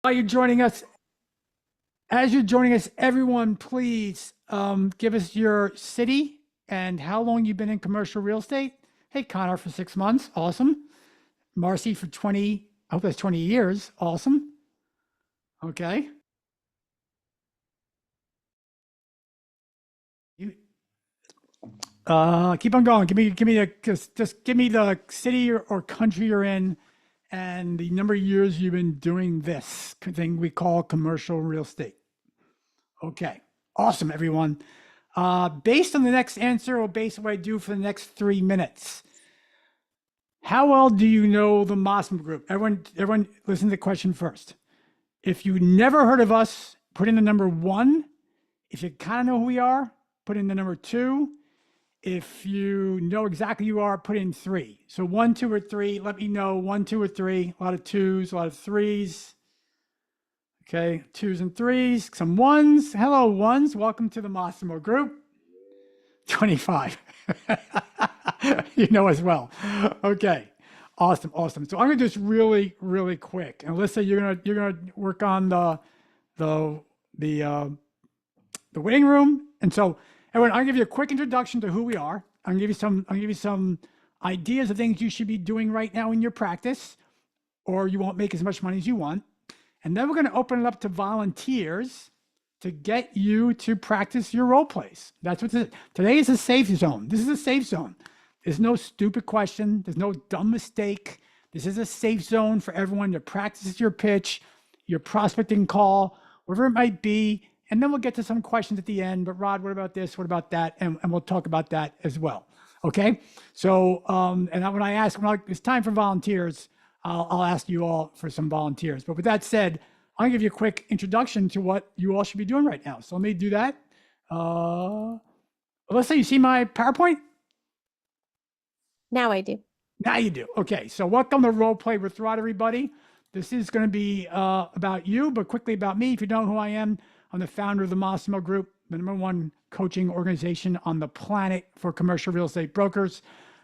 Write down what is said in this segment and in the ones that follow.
While you're joining us, as you're joining us, everyone, please give us your city and how long you've been in commercial real estate. Hey, Connor, for 6 months. Awesome. Marcy for 20, I hope that's 20 years. Awesome. Okay. You keep on going. Just give me the city or country you're in and the number of years you've been doing this thing we call commercial real estate. Okay. Awesome, everyone. Based on the next answer or based on what I do for the next 3 minutes, how well do you know the Massimo Group? Everyone listen to the question first. If you never heard of us, put in the number 1. If you kind of know who we are, put in the number 2. If you know exactly who you are, put in 3. So 1, 2, or 3, let me know. 1, 2, or 3, a lot of 2s, a lot of 3s. Okay, 2s and 3s, some 1s. Hello, 1s. Welcome to the Massimo Group. 25. You know as well. Okay, awesome. So I'm gonna do this really quick. And Alyssa, you're gonna work on the waiting room. And so, everyone, I'll give you a quick introduction to who we are. I'll give you some ideas of things you should be doing right now in your practice, or you won't make as much money as you want. And then we're going to open it up to volunteers to get you to practice your role plays. That's what today is a safe zone. This is a safe zone. There's no stupid question. There's no dumb mistake. This is a safe zone for everyone to practice your pitch, your prospecting call, whatever it might be. And then we'll get to some questions at the end. But Rod, what about this? What about that? And we'll talk about that as well. Okay. So, when it's time for volunteers, I'll ask you all for some volunteers. But with that said, I'm gonna give you a quick introduction to what you all should be doing right now. So let me do that. Alyssa, you see my PowerPoint? Now I do. Now you do. Okay, so welcome to Role Play with Rod, everybody. This is gonna be about you, but quickly about me. If you don't know who I am, I'm the founder of the Massimo Group, the #1 coaching organization on the planet for commercial real estate brokers.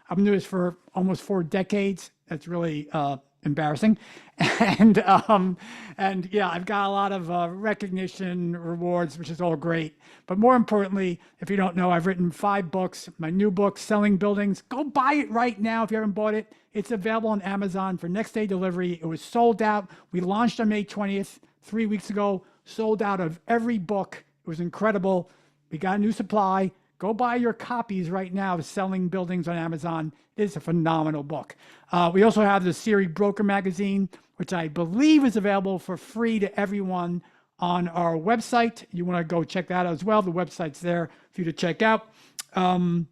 I've been doing this for almost 4 decades. That's really embarrassing. And yeah, I've got a lot of recognition, rewards, which is all great. But more importantly, if you don't know, I've written 5 books. My new book, Selling Buildings, go buy it right now if you haven't bought it. It's available on Amazon for next day delivery. It was sold out. We launched on May 20th, 3 weeks ago, sold out of every book. It was incredible. We got a new supply. Go buy your copies right now of Selling Buildings on Amazon. It's a phenomenal book. We also have the Series Broker Magazine, which I believe is available for free to everyone on our website. You want to go check that out as well. The website's there for you to check out. I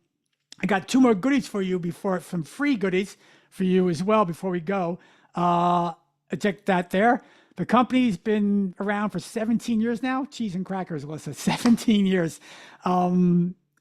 got 2 more goodies for you some free goodies for you as well before we go. Check that there. The company's been around for 17 years now. Cheese and crackers, Alyssa, 17 years.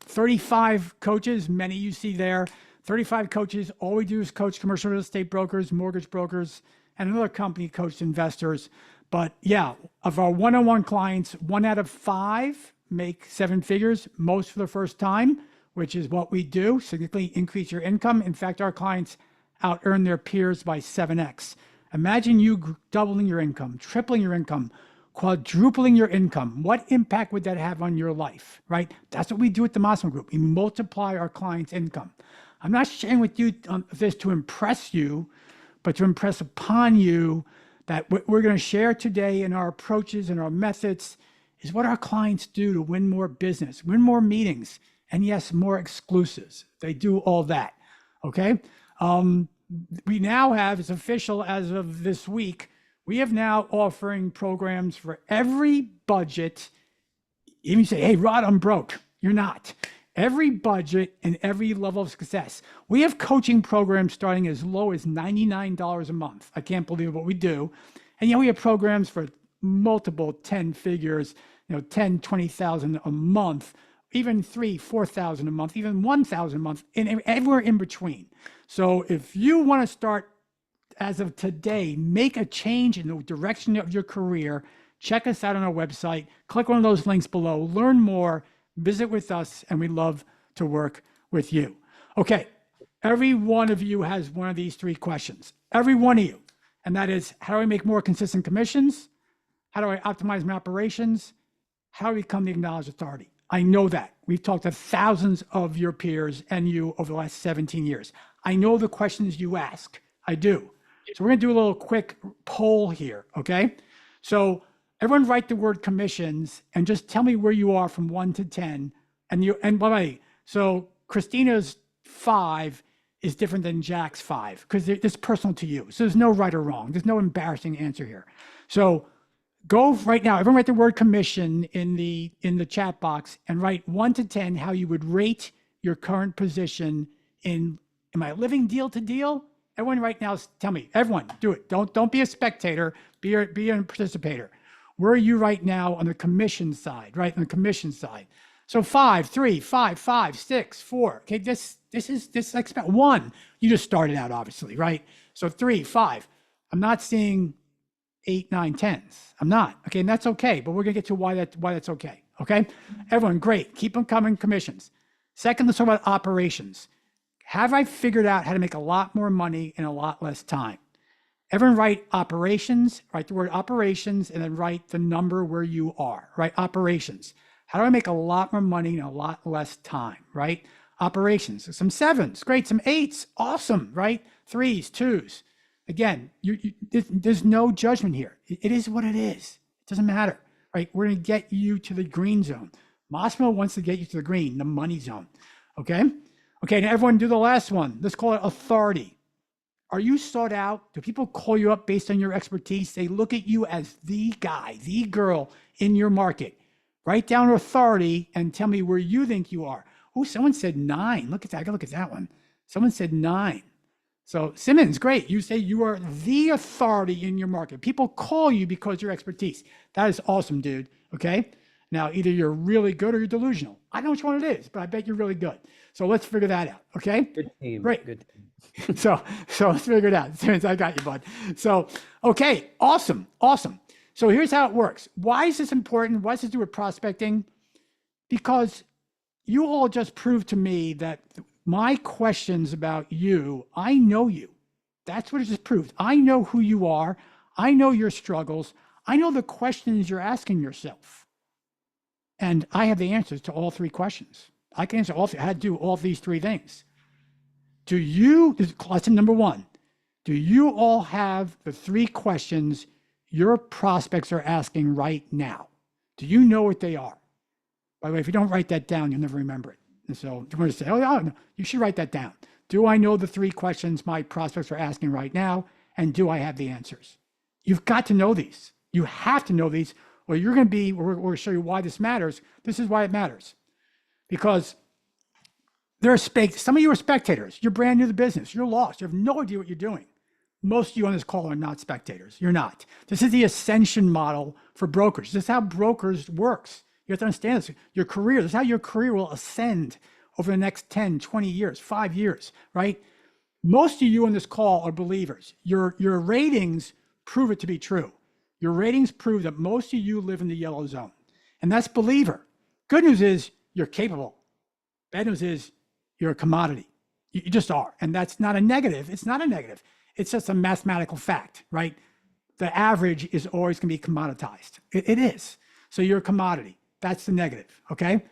35 coaches, many you see there. 35 coaches. All we do is coach commercial real estate brokers, mortgage brokers, and another company coached investors. But yeah, of our one-on-one clients, 1 out of 5 make 7 figures, most for the first time, which is what we do, significantly increase your income. In fact, our clients out-earn their peers by 7x. Imagine you doubling your income, tripling your income, quadrupling your income. What impact would that have on your life, right? That's what we do at the Massimo Group. We multiply our clients' income. I'm not sharing with you this to impress you, but to impress upon you that what we're going to share today in our approaches and our methods is what our clients do to win more business, win more meetings, and yes, more exclusives. They do all that, okay? We now have, it's official as of this week, we have now offering programs for every budget. Even you say, hey, Rod, I'm broke. You're not. Every budget and every level of success. We have coaching programs starting as low as $99 a month. I can't believe what we do. And we have programs for multiple 10 figures, 10, 20,000 a month, even 3, 4,000 a month, even 1,000 a month, and everywhere in between. So if you want to start as of today, make a change in the direction of your career, check us out on our website, click one of those links below, learn more, visit with us, and we'd love to work with you. Okay, every one of you has one of these 3 questions, every one of you. And that is, how do I make more consistent commissions? How do I optimize my operations? How do I become the acknowledged authority? I know that. We've talked to thousands of your peers and you over the last 17 years. I know the questions you ask. I do. So we're going to do a little quick poll here, okay? So everyone write the word commissions and just tell me where you are from 1 to 10. And by the way, so Christina's 5 is different than Jack's 5 because it's personal to you. So there's no right or wrong. There's no embarrassing answer here. So go right now, everyone write the word commission in the chat box and write 1 to 10 how you would rate your current position in, am I living deal to deal? Everyone right now, tell me, everyone, do it. Don't be a spectator, be a participator. Where are you right now on the commission side, right? On the commission side. So 5, 3, 5, 5, 6, 4. Okay, this is expect 1. You just started out, obviously, right? So 3, 5. I'm not seeing 8, 9, 10s. I'm not. Okay, and that's okay. But we're gonna get to why that's okay. Okay, everyone, great. Keep them coming. Commissions. Second, let's talk about operations. Have I figured out how to make a lot more money in a lot less time? Everyone write operations, write the word operations, and then write the number where you are, right? Operations. How do I make a lot more money in a lot less time, right? Operations. Some 7s, great. Some 8s, awesome, right? 3s, 2s. Again, there's no judgment here. It is what it is. It doesn't matter, right? We're going to get you to the green zone. Massimo wants to get you to the green, the money zone, okay? Okay, now everyone do the last one. Let's call it authority. Are you sought out? Do people call you up based on your expertise? They look at you as the guy, the girl in your market. Write down authority and tell me where you think you are. Oh, someone said 9. Look at that. I gotta look at that one. Someone said 9. So Simmons, great. You say you are the authority in your market. People call you because of your expertise. That is awesome, dude. Okay. Now, either you're really good or you're delusional. I don't know which one it is, but I bet you're really good. So let's figure that out. Okay. Good team. Great. Good team. So let's figure it out. Simmons, I got you, bud. So, okay. Awesome. Awesome. So here's how it works. Why is this important? Why does this do with prospecting? Because you all just proved to me that my questions about you, I know you. That's what it just proved. I know who you are. I know your struggles. I know the questions you're asking yourself. And I have the answers to all 3 questions. I can answer all 3. I had to do all these 3 things. Do you, this is lesson number 1, do you all have the 3 questions your prospects are asking right now? Do you know what they are? By the way, if you don't write that down, you'll never remember it. And so you're going to say, oh, no, you should write that down. Do I know the 3 questions my prospects are asking right now? And do I have the answers? You've got to know these. You have to know these, or you're going to be, we're going to show you why this matters. This is why it matters. Because there are some of you are spectators. You're brand new to the business. You're lost. You have no idea what you're doing. Most of you on this call are not spectators. You're not. This is the ascension model for brokers. This is how brokers works. You have to understand this. Your career, this is how your career will ascend over the next 10, 20 years, 5 years, right? Most of you on this call are believers. Your ratings prove it to be true. Your ratings prove that most of you live in the yellow zone. And that's believer. Good news is you're capable. Bad news is you're a commodity. You just are. And that's not a negative. It's not a negative. It's just a mathematical fact, right? The average is always going to be commoditized. It is. So you're a commodity. That's the negative, okay?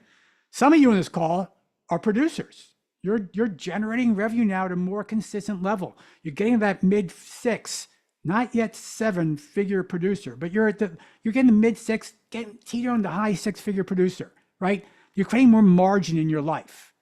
Some of you on this call are producers. You're generating revenue now at a more consistent level. You're getting that mid 6, not yet 7-figure producer, but you're getting the mid 6, getting teeter on the high 6-figure producer, right? You're creating more margin in your life.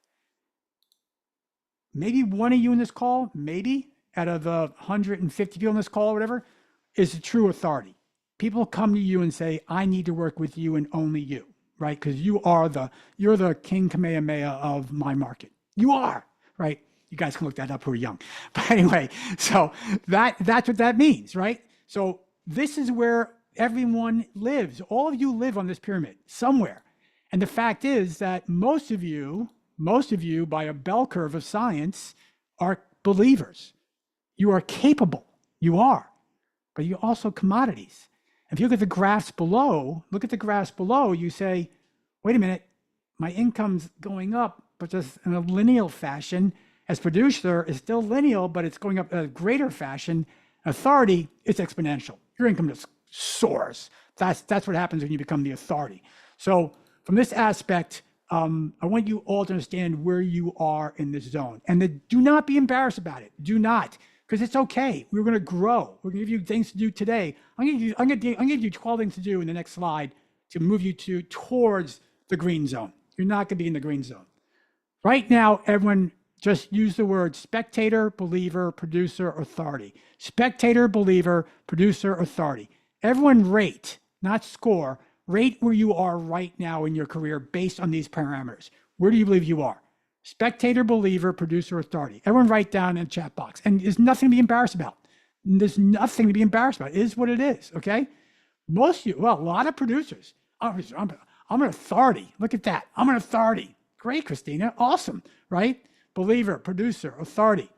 Maybe one of you in this call, maybe out of 150 people in this call or whatever, is a true authority. People come to you and say, I need to work with you and only you, right? Because you're the King Kamehameha of my market. You are, right? You guys can look that up who are young. But anyway, so that's what that means, right? So this is where everyone lives. All of you live on this pyramid somewhere. And the fact is that most of you by a bell curve of science are believers. You are capable. You are. But you're also commodities. If you look at the graphs below, you say, wait a minute, my income's going up, but just in a lineal fashion. As producer, it's still lineal, but it's going up in a greater fashion. Authority, it's exponential. Your income just soars. That's what happens when you become the authority. So from this aspect, I want you all to understand where you are in this zone, and do not be embarrassed about it. Do not, because it's okay. We're going to grow. We're going to give you things to do today. I'm going to give you 12 things to do in the next slide to move you towards the green zone. You're not going to be in the green zone. Right now, everyone just use the word spectator, believer, producer, authority. Spectator, believer, producer, authority. Everyone rate, not score, rate where you are right now in your career based on these parameters. Where do you believe you are? Spectator, believer, producer, authority. Everyone write down in the chat box. And there's nothing to be embarrassed about. There's nothing to be embarrassed about. It is what it is, okay? Most of you, well, a lot of producers, I'm an authority. Look at that. I'm an authority. Great, Christina. Awesome, right? Believer, producer, authority.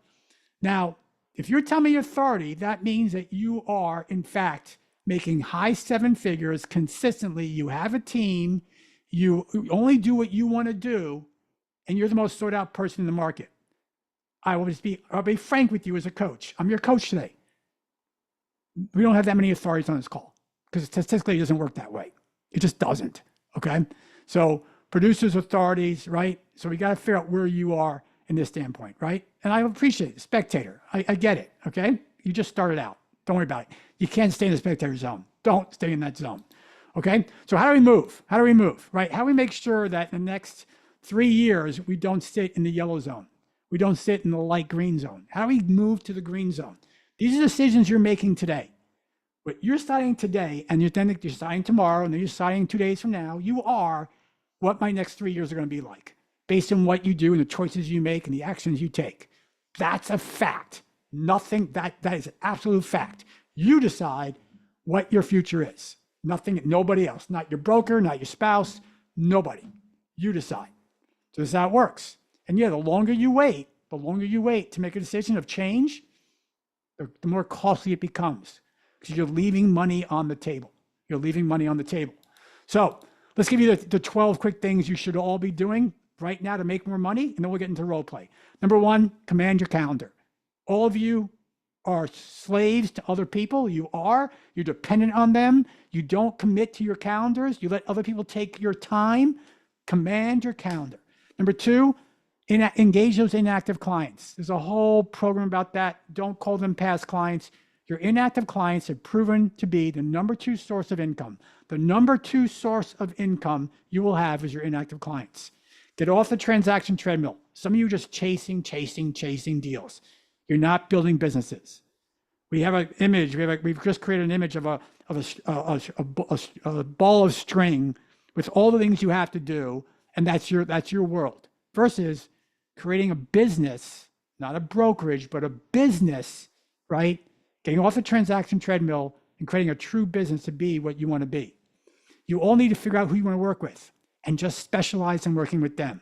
Now, if you're telling me authority, that means that you are, in fact, making high seven figures consistently. You have a team. You only do what you want to do, and you're the most sought out person in the market. I'll be frank with you as a coach. I'm your coach today. We don't have that many authorities on this call because statistically it doesn't work that way. It just doesn't, okay? So producers, authorities, right? So we got to figure out where you are in this standpoint, right? And I appreciate it. Spectator, I get it, okay? You just started out. Don't worry about it. You can't stay in the spectator zone. Don't stay in that zone, okay? So how do we move? How do we move, right? How do we make sure that in the next 3 years, we don't sit in the yellow zone? We don't sit in the light green zone. How do we move to the green zone? These are decisions you're making today. But you're starting today, and you're starting tomorrow, and then you're starting 2 days from now. You are what my next 3 years are going to be like, based on what you do and the choices you make and the actions you take. That's a fact. Nothing, that is an absolute fact. You decide what your future is. Nothing, nobody else. Not your broker, not your spouse, nobody. You decide. So this is how it works. And yeah, the longer you wait to make a decision of change, the more costly it becomes because you're leaving money on the table. You're leaving money on the table. So let's give you the 12 quick things you should all be doing right now to make more money, and then we'll get into role play. Number one, command your calendar. All of you are slaves to other people. You're dependent on them. You don't commit to your calendars. You let other people take your time. Command your calendar. Number two, engage those inactive clients. There's a whole program about that. Don't call them past clients. Your inactive clients have proven to be the number 2 source of income. The number 2 source of income you will have is your inactive clients. Get off the transaction treadmill. Some of you are just chasing deals. You're not building businesses. We have an image. We've just created an image of a ball of string with all the things you have to do, and that's your world. Versus creating a business, not a brokerage, but a business, right? Getting off the transaction treadmill and creating a true business to be what you want to be. You all need to figure out who you want to work with and just specialize in working with them.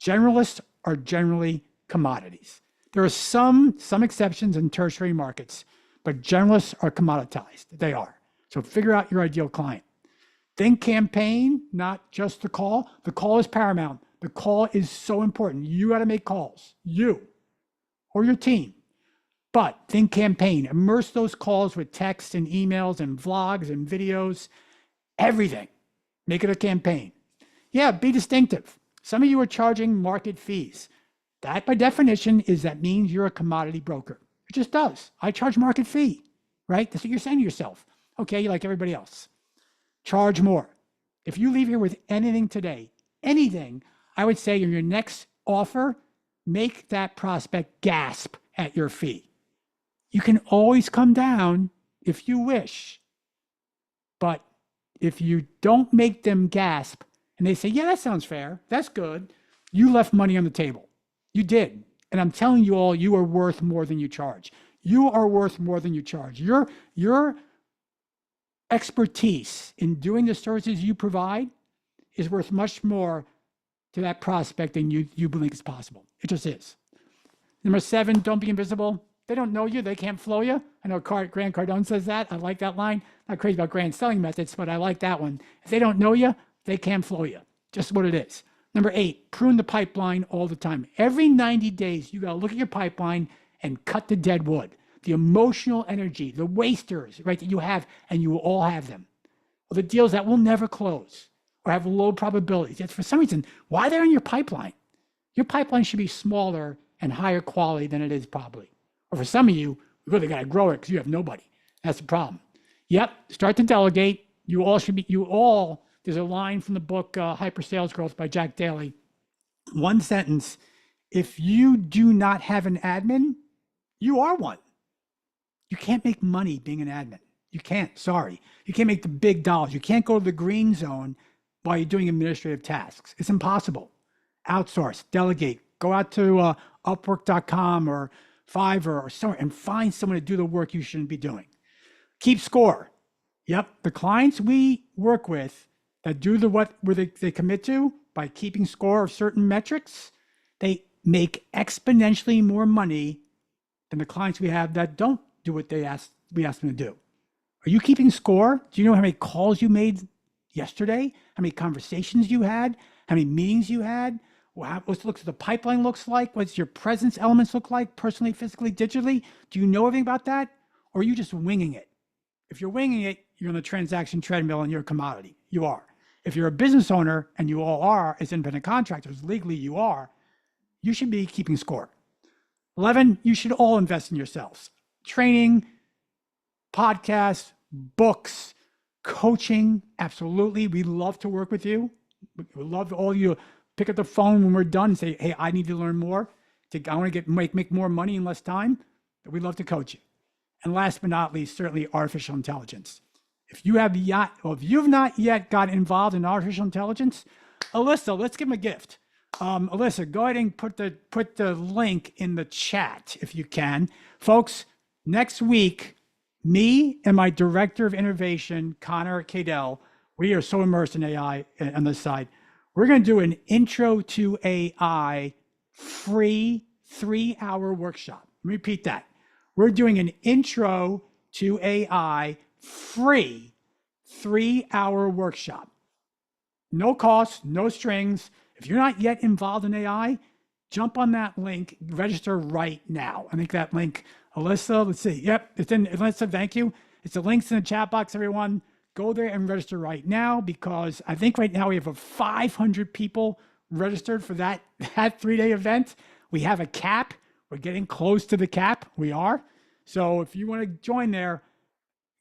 Generalists are generally commodities. There are some exceptions in tertiary markets, but generalists are commoditized. They are. So figure out your ideal client. Think campaign, not just the call. The call is paramount. The call is so important. You got to make calls, you or your team. But think campaign. Immerse those calls with text and emails and vlogs and videos, everything. Make it a campaign. Yeah, be distinctive. Some of you are charging market fees. That, by definition, means you're a commodity broker. It just does. I charge market fee, right? That's what you're saying to yourself. Okay, you like everybody else. Charge more. If you leave here with anything today, anything, I would say in your next offer, make that prospect gasp at your fee. You can always come down if you wish. But if you don't make them gasp and they say, yeah, that sounds fair, that's good, you left money on the table. You did. And I'm telling you all, you are worth more than you charge. You are worth more than you charge. Your expertise in doing the services you provide is worth much more to that prospect than you believe is possible. It just is. Number 7, don't be invisible. They don't know you. They can't flow you. I know Grant Cardone says that. I like that line. Not crazy about Grant's selling methods, but I like that one. If they don't know you, they can't flow you. Just what it is. Number 8, prune the pipeline all the time. Every 90 days, you got to look at your pipeline and cut the dead wood. The emotional energy, the wasters, right, that you have, and you will all have them. are the deals that will never close or have low probabilities. Yet for some reason, why they're in your pipeline? Your pipeline should be smaller and higher quality than it is probably. Or for some of you, you really got to grow it because you have nobody. That's the problem. Yep, start to delegate. There's a line from the book Hyper Sales Growth by Jack Daly. One sentence, if you do not have an admin, you are one. You can't make money being an admin. You can't, sorry. You can't make the big dollars. You can't go to the green zone while you're doing administrative tasks. It's impossible. Outsource, delegate, go out to Upwork.com or Fiverr or somewhere and find someone to do the work you shouldn't be doing. Keep score. Yep, the clients we work with that do where they commit to by keeping score of certain metrics, they make exponentially more money than the clients we have that don't do what we ask them to do. Are you keeping score? Do you know how many calls you made yesterday? How many conversations you had? How many meetings you had? What the pipeline looks like? What's your presence elements look like personally, physically, digitally? Do you know everything about that? Or are you just winging it? If you're winging it, you're on the transaction treadmill and you're a commodity. You are. If you're a business owner, and you all are as independent contractors, legally you are, you should be keeping score. 11, you should all invest in yourselves. Training, podcasts, books, coaching, absolutely. We love to work with you. We love all you pick up the phone when we're done and say, hey, I need to learn more. I want to make more money in less time. We'd love to coach you. And last but not least, certainly artificial intelligence. If you've not yet got involved in artificial intelligence, Alyssa, let's give them a gift. Alyssa, go ahead and put the link in the chat if you can. Folks, next week, me and my director of innovation, Connor Cadell, we are so immersed in AI on this side. We're going to do an intro to AI free 3-hour workshop. Let me repeat that. We're doing an intro to AI free 3-hour workshop. No cost, no strings. If you're not yet involved in AI, jump on that link, register right now. I think that link, Alyssa, let's see. Yep, it's in, Alyssa, thank you. It's the links in the chat box, everyone. Go there and register right now because I think right now we have 500 people registered for that 3-day event. We have a cap. We're getting close to the cap. We are. So if you want to join there,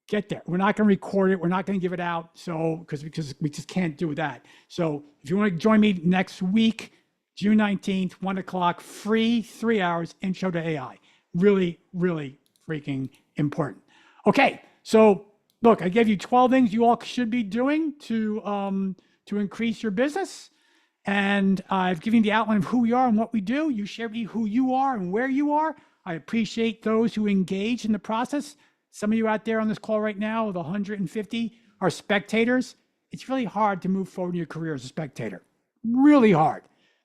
get there. We're not going to record it. We're not going to give it out. So because we just can't do that. So if you want to join me next week, June 19th, 1 o'clock, free 3 hours intro to AI. Really, really freaking important. Okay. So look, I gave you 12 things you all should be doing to increase your business. And I've given you the outline of who we are and what we do. You share with me who you are and where you are. I appreciate those who engage in the process. Some of you out there on this call right now, the 150 are spectators. It's really hard to move forward in your career as a spectator. Really hard.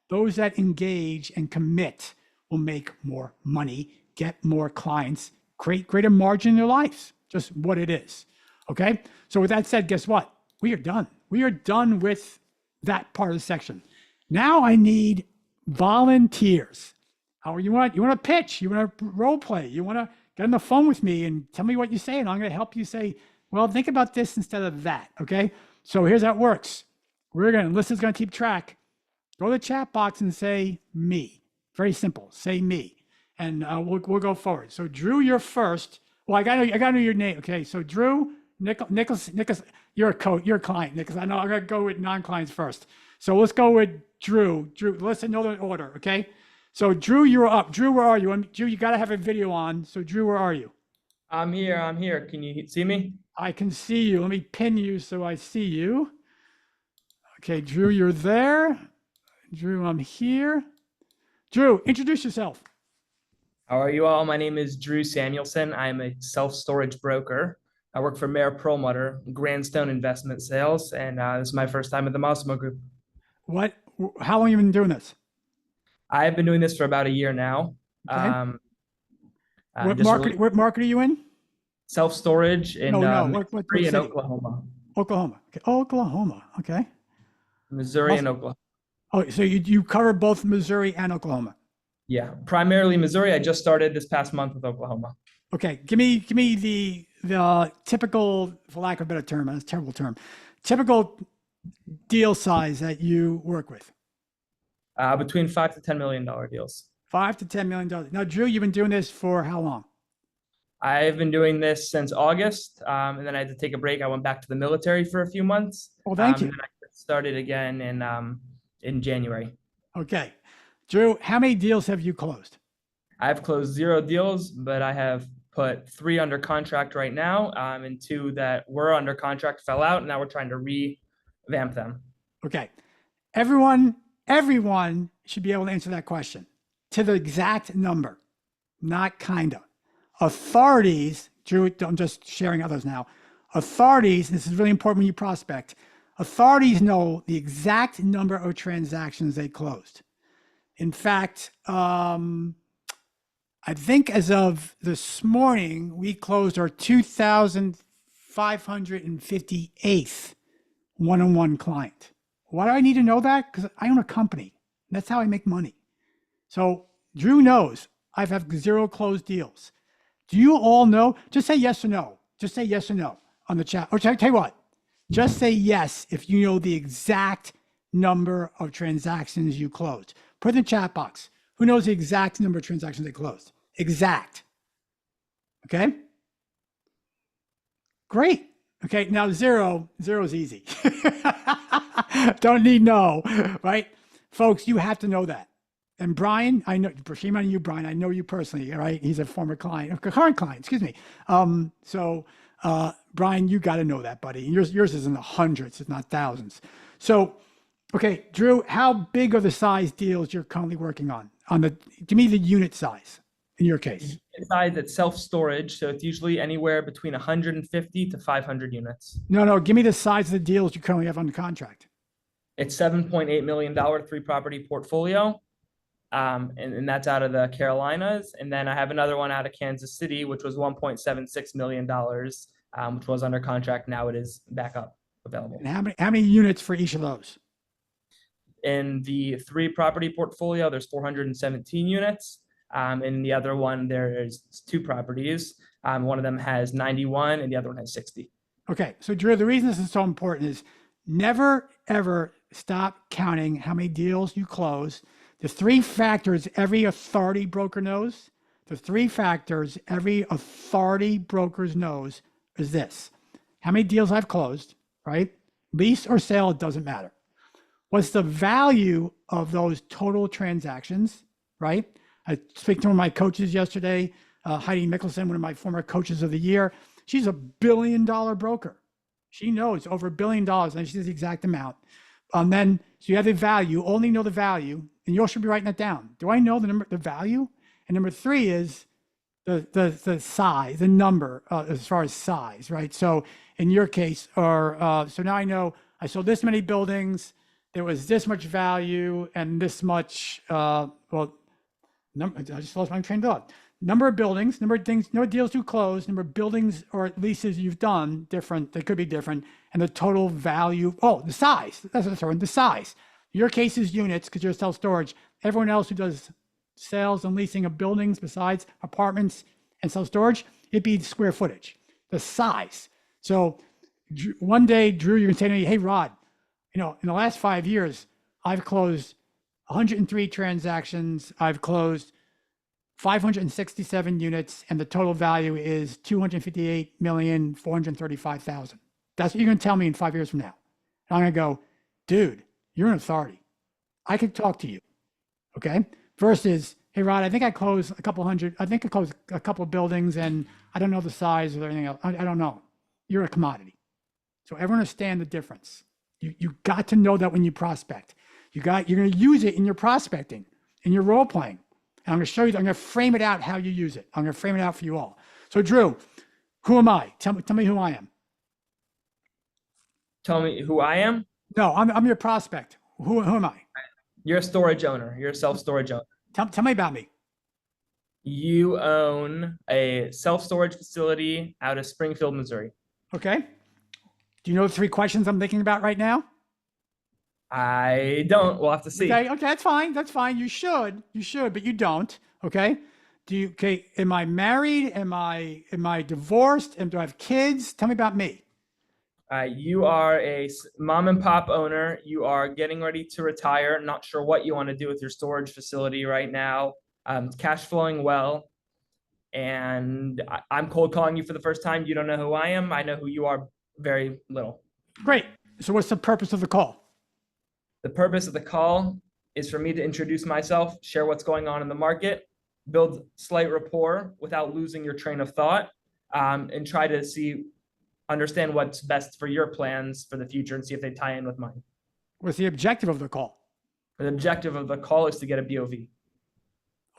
Those that engage and commit will make more money, get more clients, create greater margin in their lives. Just what it is. Okay? So with that said, guess what? We are done. We are done with that part of the section. Now I need volunteers. How you want to pitch? You want to role play? You want to get on the phone with me and tell me what you say, and I'm going to help you say, well, think about this instead of that. Okay. So here's how it works. Alyssa's going to keep track. Go to the chat box and say me. Very simple. Say me, and we'll go forward. So Drew, you're first. Well, I got to know your name. Okay. So Drew, Nicholas, you're a coach. You're a client, Nicholas. I know I'm going to go with non-clients first. So let's go with Drew. Let's know the order. Okay. So Drew, you're up. Drew, where are you? Drew, you got to have a video on. So Drew, where are you? I'm here. Can you see me? I can see you. Let me pin you so I see you. Okay, Drew, you're there. Drew, I'm here. Drew, introduce yourself. How are you all? My name is Drew Samuelson. I'm a self-storage broker. I work for Mayor Perlmutter, Grandstone Investment Sales, and this is my first time at the Massimo Group. How long have you been doing this? I've been doing this for about a year now. Okay. What market are you in? Self-storage in Missouri and Oklahoma. Oklahoma. Okay. Oklahoma. Okay. Missouri and Oklahoma. Oh, so you cover both Missouri and Oklahoma? Yeah, primarily Missouri. I just started this past month with Oklahoma. Okay. Give me the typical, for lack of a better term, that's a terrible term, typical deal size that you work with? Between $5 to $10 million deals. $5 to $10 million. Now, Drew, you've been doing this for how long? I've been doing this since August, and then I had to take a break. I went back to the military for a few months. Well, thank you. And then I started again in January. Okay. Drew, how many deals have you closed? I've closed 0 deals, but I have put 3 under contract right now, and 2 that were under contract fell out. And now we're trying to revamp them. Okay. Everyone should be able to answer that question to the exact number, not kind of. Authorities, Drew, I'm just sharing others now. Authorities, this is really important when you prospect, authorities know the exact number of transactions they closed. In fact, I think as of this morning, we closed our 2,558th one-on-one client. Why do I need to know that? Because I own a company. That's how I make money. So Drew knows I've had 0 closed deals. Do you all know? Just say yes or no. Just say yes or no on the chat. Or tell you what, just say yes if you know the exact number of transactions you closed. Put in the chat box. Who knows the exact number of transactions they closed? Exact. Okay? Great. Okay, now 0 is easy. Don't need no, right? Folks, you have to know that. And Brian, I know, shame on you, Brian. I know you personally, right? He's a former client, a current client, excuse me. Brian, you got to know that, buddy. Yours is in the hundreds, if not thousands. So, okay, Drew, how big are the size deals you're currently working on? Give me the unit size in your case. Size at self-storage, so it's usually anywhere between 150 to 500 units. No, give me the size of the deals you currently have under contract. It's $7.8 million 3-property portfolio. And that's out of the Carolinas. And then I have another one out of Kansas City, which was $1.76 million, which was under contract. Now it is back up available. And how many units for each of those? In the 3-property portfolio, there's 417 units. In the other one, there's 2 properties. One of them has 91 and the other one has 60. Okay, so Drew, the reason this is so important is never, ever stop counting how many deals you close. The 3 factors every authority broker knows, the 3 factors every authority broker knows is this. How many deals I've closed, right? Lease or sale, it doesn't matter. What's the value of those total transactions, right? I spoke to one of my coaches yesterday, Heidi Mickelson, one of my former coaches of the year. She's a $1 billion broker. She knows over $1 billion, and she knows the exact amount. So you have the value, only know the value, and you all should be writing that down. Do I know the value? And number 3 is the size, the number as far as size, right? So in your case, so now I know I sold this many buildings, there was this much value and this much, I just lost my train of thought. Number of buildings, number of things, no deals you close, number of buildings or leases you've done, different, they could be different, and the total value, the size, that's the one, the size. Your case is units because you're self-storage. Everyone else who does sales and leasing of buildings besides apartments and self-storage, it'd be square footage, the size. So one day, Drew, you're gonna say to me, hey, Rod, in the last 5 years, I've closed 103 transactions. I've closed 567 units, and the total value is $258,435,000. That's what you're going to tell me in 5 years from now. And I'm going to go, dude, you're an authority. I could talk to you. Okay. Versus, hey, Rod, I think I closed a couple hundred. I think I closed a couple of buildings, and I don't know the size or anything else. I don't know. You're a commodity. So everyone understand the difference. You got to know that when you prospect. You're going to use it in your prospecting, in your role playing. And I'm going to show you, I'm going to frame it out how you use it. I'm going to frame it out for you all. So Drew, who am I? Tell me who I am. Tell me who I am? No, I'm your prospect. Who am I? You're a storage owner. You're a self-storage owner. Tell me about me. You own a self-storage facility out of Springfield, Missouri. Okay. Do you know the 3 questions I'm thinking about right now? I don't. We'll have to see. Okay, that's fine. That's fine. You should, but you don't. Okay. Okay, am I married? Am I divorced? And do I have kids? Tell me about me. You are a mom and pop owner. You are getting ready to retire. Not sure what you want to do with your storage facility right now. It's cash flowing well. And I'm cold calling you for the first time. You don't know who I am. I know who you are very little. Great. So what's the purpose of the call? The purpose of the call is for me to introduce myself, share what's going on in the market, build slight rapport without losing your train of thought, and try to understand what's best for your plans for the future and see if they tie in with mine. What's the objective of the call? The objective of the call is to get a BOV.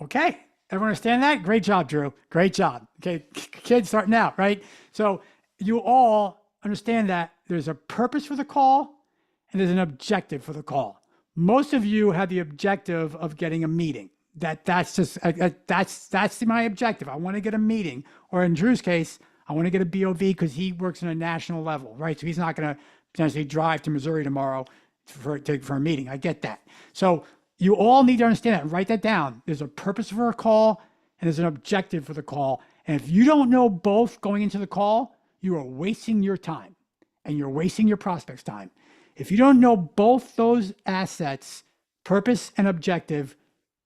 Okay. Everyone understand that? Great job, Drew. Great job. Okay. Kids starting out, right? So you all understand that there's a purpose for the call and there's an objective for the call. Most of you have the objective of getting a meeting. That's my objective. I want to get a meeting, or in Drew's case, I want to get a BOV because he works on a national level, right? So he's not going to potentially drive to Missouri tomorrow for a meeting. I get that. So you all need to understand that and write that down. There's a purpose for a call and there's an objective for the call. And if you don't know both going into the call, you are wasting your time and you're wasting your prospect's time. If you don't know both those assets, purpose and objective,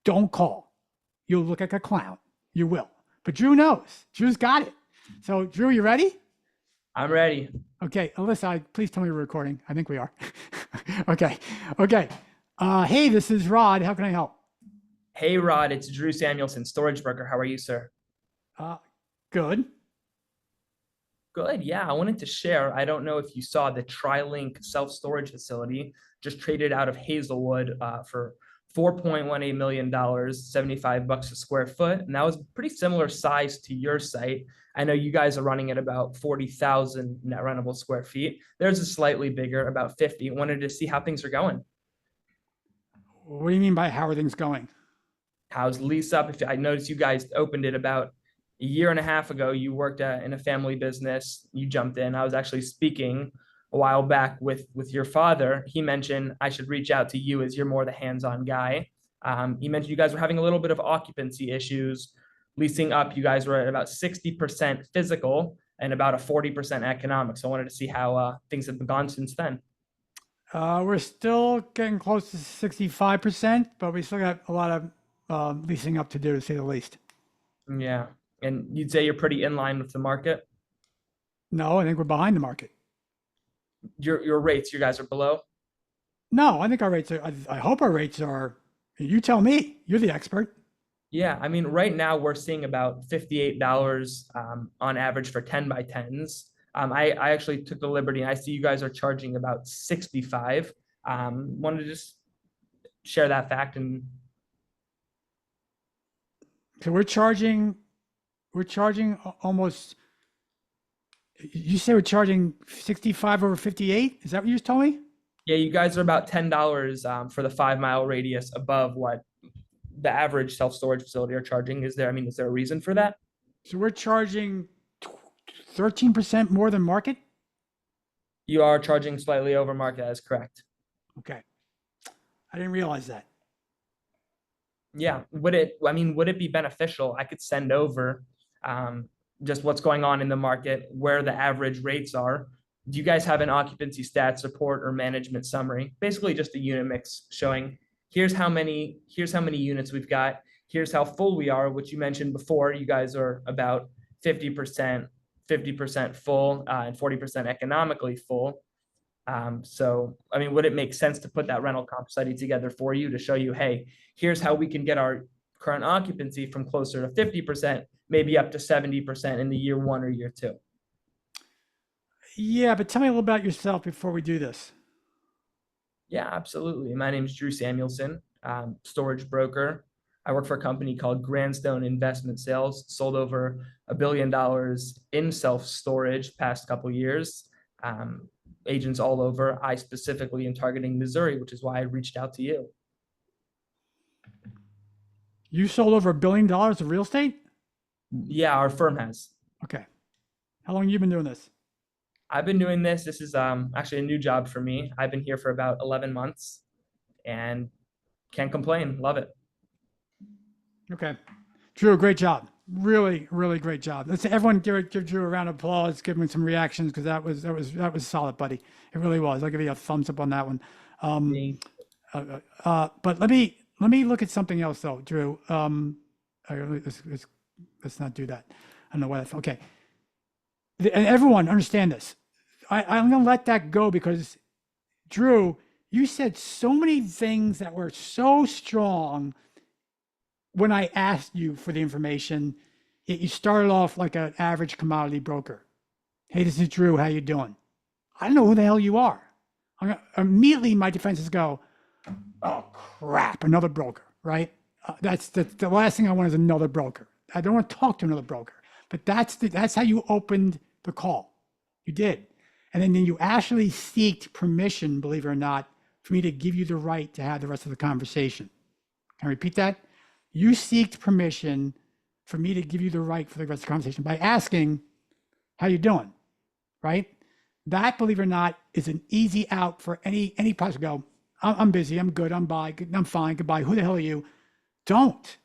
don't call. You'll look like a clown. You will. But Drew knows. Drew's got it. So Drew, you ready? I'm ready. Okay, Alyssa, please tell me we're recording. I think we are. Okay. Hey, this is Rod. How can I help? Hey, Rod, it's Drew Samuelson, storage broker. How are you, sir? Good. Good. Yeah, I wanted to share. I don't know if you saw the TriLink self-storage facility just traded out of Hazelwood for $4.18 million, $75 a square foot. And that was pretty similar size to your site. I know you guys are running at about 40,000 net rentable square feet. There's a slightly bigger, about 50. Wanted to see how things are going. What do you mean by how are things going? How's lease up? If I noticed you guys opened it about a year and a half ago, you worked in a family business, you jumped in. I was actually speaking a while back with your father. He mentioned I should reach out to you as you're more the hands-on guy. He mentioned you guys were having a little bit of occupancy issues. Leasing up, you guys were at about 60% physical and about a 40% economic. So I wanted to see how things have gone since then. We're still getting close to 65%, but we still got a lot of leasing up to do, to say the least. Yeah. And you'd say you're pretty in line with the market? No, I think we're behind the market. Your rates, you guys are below? No, I think our rates are, I hope our rates are, you tell me, you're the expert. Yeah, I mean, right now we're seeing about $58 on average for 10 by 10s. I actually took the liberty, and I see you guys are charging about 65. Wanted to just share that fact. And So we're charging almost, you say we're charging 65 over 58? Is that what you just told me? yeah, you guys are about $10 for the 5 mile radius above what the average self-storage facility are charging. Is there a reason for that? So we're charging 13% more than market? You are charging slightly over market, that is correct. Okay. I didn't realize that. Yeah, would it be beneficial? I could send over just what's going on in the market, where the average rates are. Do you guys have an occupancy stats report or management summary? Basically just a unit mix showing here's how many units we've got, here's how full we are, which you mentioned before. You guys are about 50% full and 40% economically full. So, would it make sense to put that rental comp study together for you to show you, hey, here's how we can get our current occupancy from closer to 50%, maybe up to 70% in the year 1 or year 2? Yeah, but tell me a little about yourself before we do this. Yeah, absolutely. My name is Drew Samuelson, storage broker. I work for a company called Grandstone Investment Sales, sold over $1 billion in self-storage past couple years. Agents all over. I specifically am targeting Missouri, which is why I reached out to you. You sold over $1 billion of real estate? Yeah, our firm has. Okay. How long have you been doing this? I've been doing this. This is actually a new job for me. I've been here for about 11 months and can't complain. Love it. Okay. Drew, great job. Really, really great job. Let's everyone give Drew a round of applause. Give him some reactions because that was solid, buddy. It really was. I'll give you a thumbs up on that one. Being- But let me look at something else though, Drew. Let's not do that. I don't know why. Okay. And everyone understand this. I'm going to let that go because Drew, you said so many things that were so strong when I asked you for the information. Yet you started off like an average commodity broker. Hey, this is Drew. How you doing? I don't know who the hell you are. Immediately my defenses go, oh crap, another broker, right? That's the last thing I want is another broker. I don't want to talk to another broker. But that's how you opened the call. You did. And then you actually seeked permission, believe it or not, for me to give you the right to have the rest of the conversation. Can I repeat that? You seeked permission for me to give you the right for the rest of the conversation by asking, how you doing? Right? That, believe it or not, is an easy out for any prospect to go, I'm busy, I'm good, I'm fine, goodbye. Who the hell are you? Don't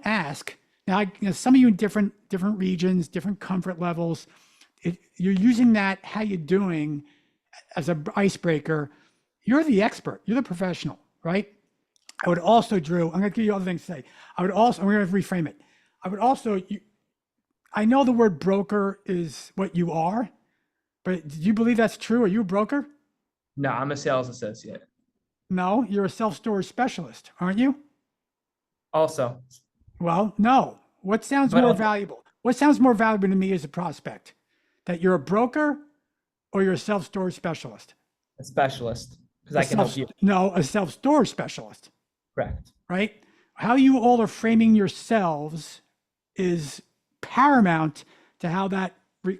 ask. Now, some of you in different regions, different comfort levels, you're using that, how you doing, as an icebreaker. You're the expert, you're the professional, right? I would also, Drew, I'm going to give you other things to say. I'm going to reframe it. I would also, I know the word broker is what you are, but do you believe that's true? Are you a broker? No, I'm a sales associate. No, you're a self-storage specialist, aren't you? Also, Well, no. What sounds But more also- valuable? What sounds more valuable to me as a prospect? That you're a broker or you're a self-storage specialist? a specialist, because I can help you. No, a self-storage specialist, Correct. right? How you all are framing yourselves is paramount to how that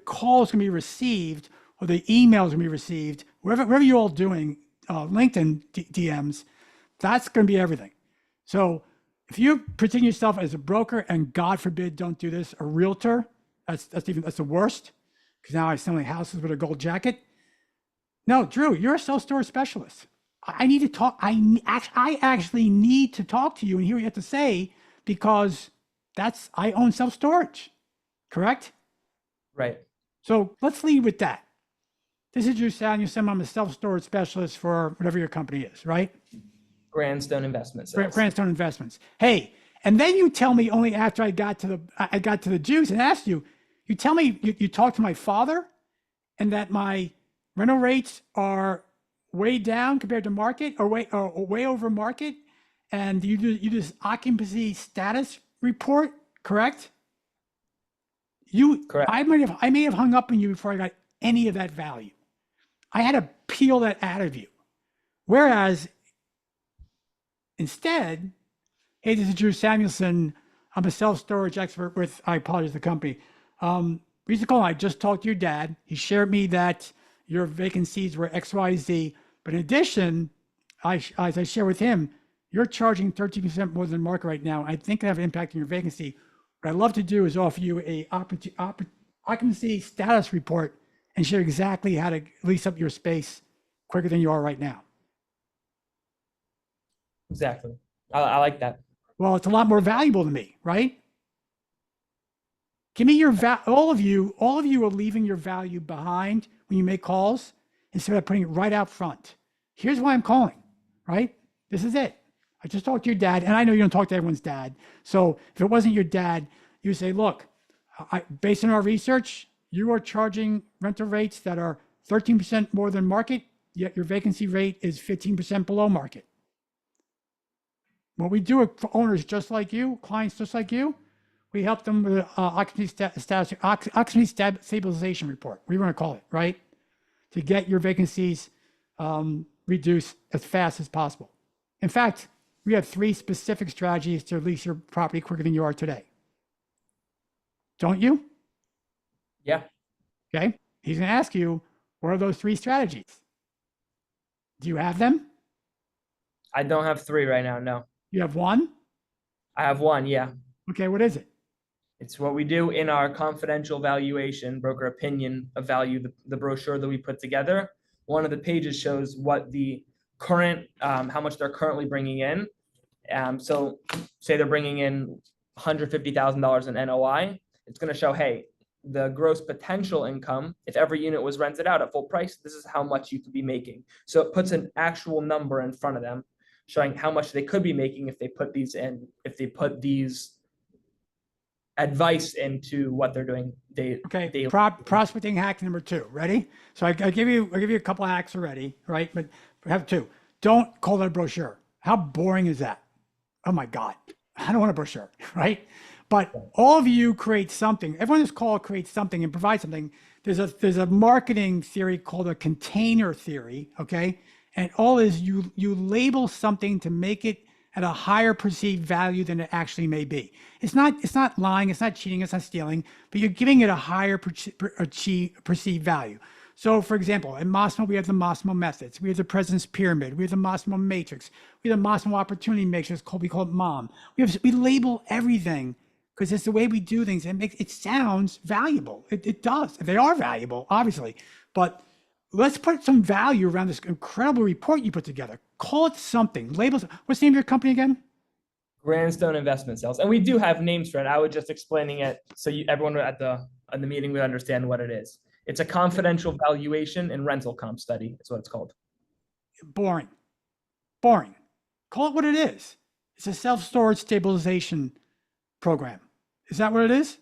call is going to be received or the email is going to be received, wherever you're all doing LinkedIn DMs, that's going to be everything. So if you present yourself as a broker and God forbid, don't do this, a realtor, that's the worst because now I sell houses with a gold jacket. No, Drew, you're a self-storage specialist. I need to talk. I actually need to talk to you and hear what you have to say because I own self-storage, correct? Right. So let's lead with that. This is Drew Samuelson. I'm a self-storage specialist for whatever your company is, right? Grandstone Investment Sales. Grandstone Investments. Hey, and then you tell me only after I got to the juice and asked you, you tell me you talked to my father and that my rental rates are way down compared to market or way over market, and you do this occupancy status report, correct? Correct. I may have hung up on you before I got any of that value. I had to peel that out of you. Whereas instead, hey, this is Drew Samuelson. I'm a self-storage expert with, I apologize, the company. Reason call, I just talked to your dad. He shared me that your vacancies were XYZ. But in addition, as I share with him, you're charging 13% more than market right now. I think that have an impact on your vacancy. What I'd love to do is offer you a occupancy status report and share exactly how to lease up your space quicker than you are right now. Exactly. I like that. Well, it's a lot more valuable to me, right? Give me your all of you are leaving your value behind when you make calls instead of putting it right out front. Here's why I'm calling, right? This is it. I just talked to your dad, and I know you don't talk to everyone's dad. So if it wasn't your dad, you say, look, based on our research, you are charging rental rates that are 13% more than market, yet your vacancy rate is 15% below market. What we do for owners just like you, clients just like you, we help them with occupancy stabilization report. We want to call it, right? To get your vacancies reduced as fast as possible. In fact, we have 3 specific strategies to lease your property quicker than you are today. Don't you? Yeah. Okay. He's going to ask you, what are those 3 strategies? Do you have them? I don't have 3 right now. No. You have 1? I have 1. Yeah. Okay. What is it? It's what we do in our confidential valuation, broker opinion of value, the brochure that we put together. One of the pages shows what the current, how much they're currently bringing in. So say they're bringing in $150,000 in NOI, it's going to show, hey, the gross potential income, if every unit was rented out at full price, this is how much you could be making. So it puts an actual number in front of them, showing how much they could be making if they put these in, if they put these advice into what they're doing. Okay, prospecting hack number 2. Ready? So I give you a couple of hacks already, right? But we have 2. Don't call it a brochure. How boring is that? Oh my God, I don't want a brochure, right? But all of you create something. Everyone in this call creates something and provides something. There's a marketing theory called a container theory, okay? And all is you label something to make it at a higher perceived value than it actually may be. It's not lying, it's not cheating, it's not stealing, but you're giving it a higher perceived value. So for example, at Massimo, we have the Massimo methods, we have the President's Pyramid, we have the Massimo Matrix, we have the Massimo Opportunity Matrix, we call it MOM. We label everything because it's the way we do things. It sounds valuable. It does. They are valuable, obviously, but let's put some value around this incredible report you put together. Call it something. Labels. What's the name of your company again? Grandstone Investment Sales, and we do have names for it. I was just explaining it so everyone at the meeting would understand what it is. It's a confidential valuation and rental comp study. Is what it's called. Boring. Boring. Call it what it is. It's a self-storage stabilization program. Is that what it is?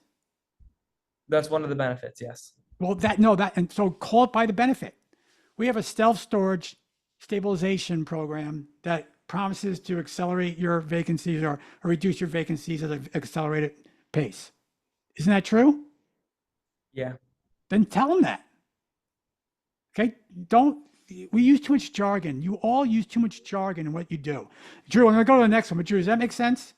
That's one of the benefits. Yes. Well, and so call it by the benefit. We have a self-storage stabilization program that promises to accelerate your vacancies or reduce your vacancies at an accelerated pace. Isn't that true? Yeah. Then tell them that. Okay? We use too much jargon. You all use too much jargon in what you do. Drew, I'm going to go to the next one. But Drew, does that make sense?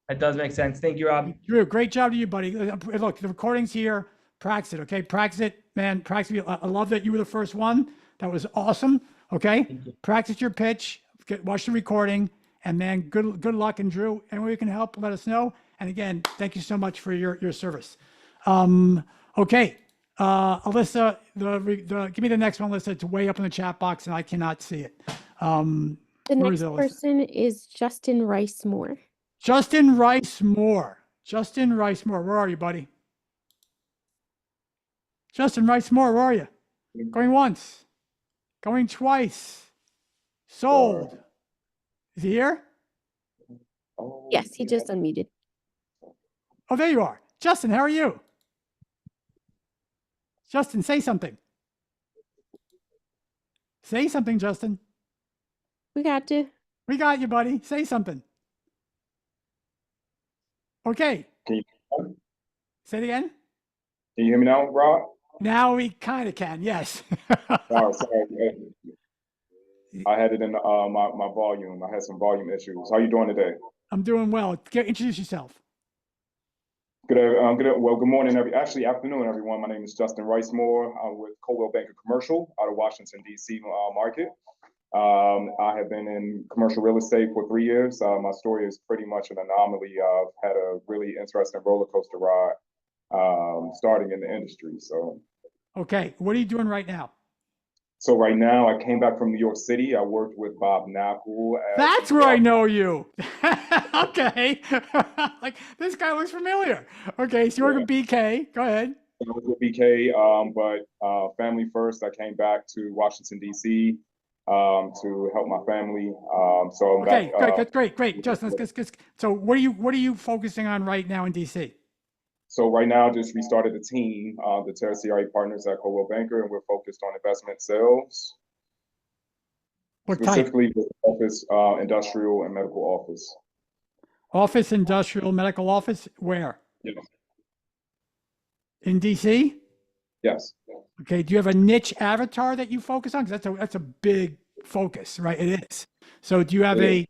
That does make sense. Thank you, Rob. Drew, great job to you, buddy. Look, the recording's here. Practice it, okay? Practice it, man. Practice it. I love that you were the first one. That was awesome, okay? Practice your pitch. Watch the recording. And man, good luck. And Drew, any way we can help, let us know. And again, thank you so much for your service. Okay. Alyssa, give me the next one, Alyssa. It's way up in the chat box and I cannot see it. The next person is Justin Rice Moore. Justin Rice Moore. Justin Rice Moore. Where are you, buddy? Justin Rice Moore, where are you? Going once. Going twice. Sold. Is he here? Yes, he just unmuted. Oh, there you are. Justin, how are you? Justin, say something. Say something, Justin. We got you. We got you, buddy. Say something. Okay. Say it again. Can you hear me now, Rob? Now we kind of can, yes. Oh, sorry. I had it in my volume. I had some volume issues. How you doing today? I'm doing well. Introduce yourself. Good morning, afternoon, everyone. My name is Justin Rice Moore. I'm with Coldwell Banker Commercial out of Washington, D.C. market. I have been in commercial real estate for 3 years. My story is pretty much an anomaly. I've had a really interesting roller coaster ride starting in the industry. So, okay, what are you doing right now? So right now, I came back from New York City. I worked with Bob Knackle. That's where I know you. Okay, like this guy looks familiar. Okay, so you work with BK. Go ahead. I was with BK, but family first. I came back to Washington D.C. To help my family. So I'm okay, back, great. Justin, so what are you focusing on right now in DC? So right now, just restarted the team, the Terra CRA partners at Coldwell Banker, and we're focused on investment sales. What specifically with office, industrial, and medical office. Office, industrial, medical office, where? Yes. In DC? Yes. Okay, do you have a niche avatar that you focus on? Because that's a big focus, right? It is. So do you have a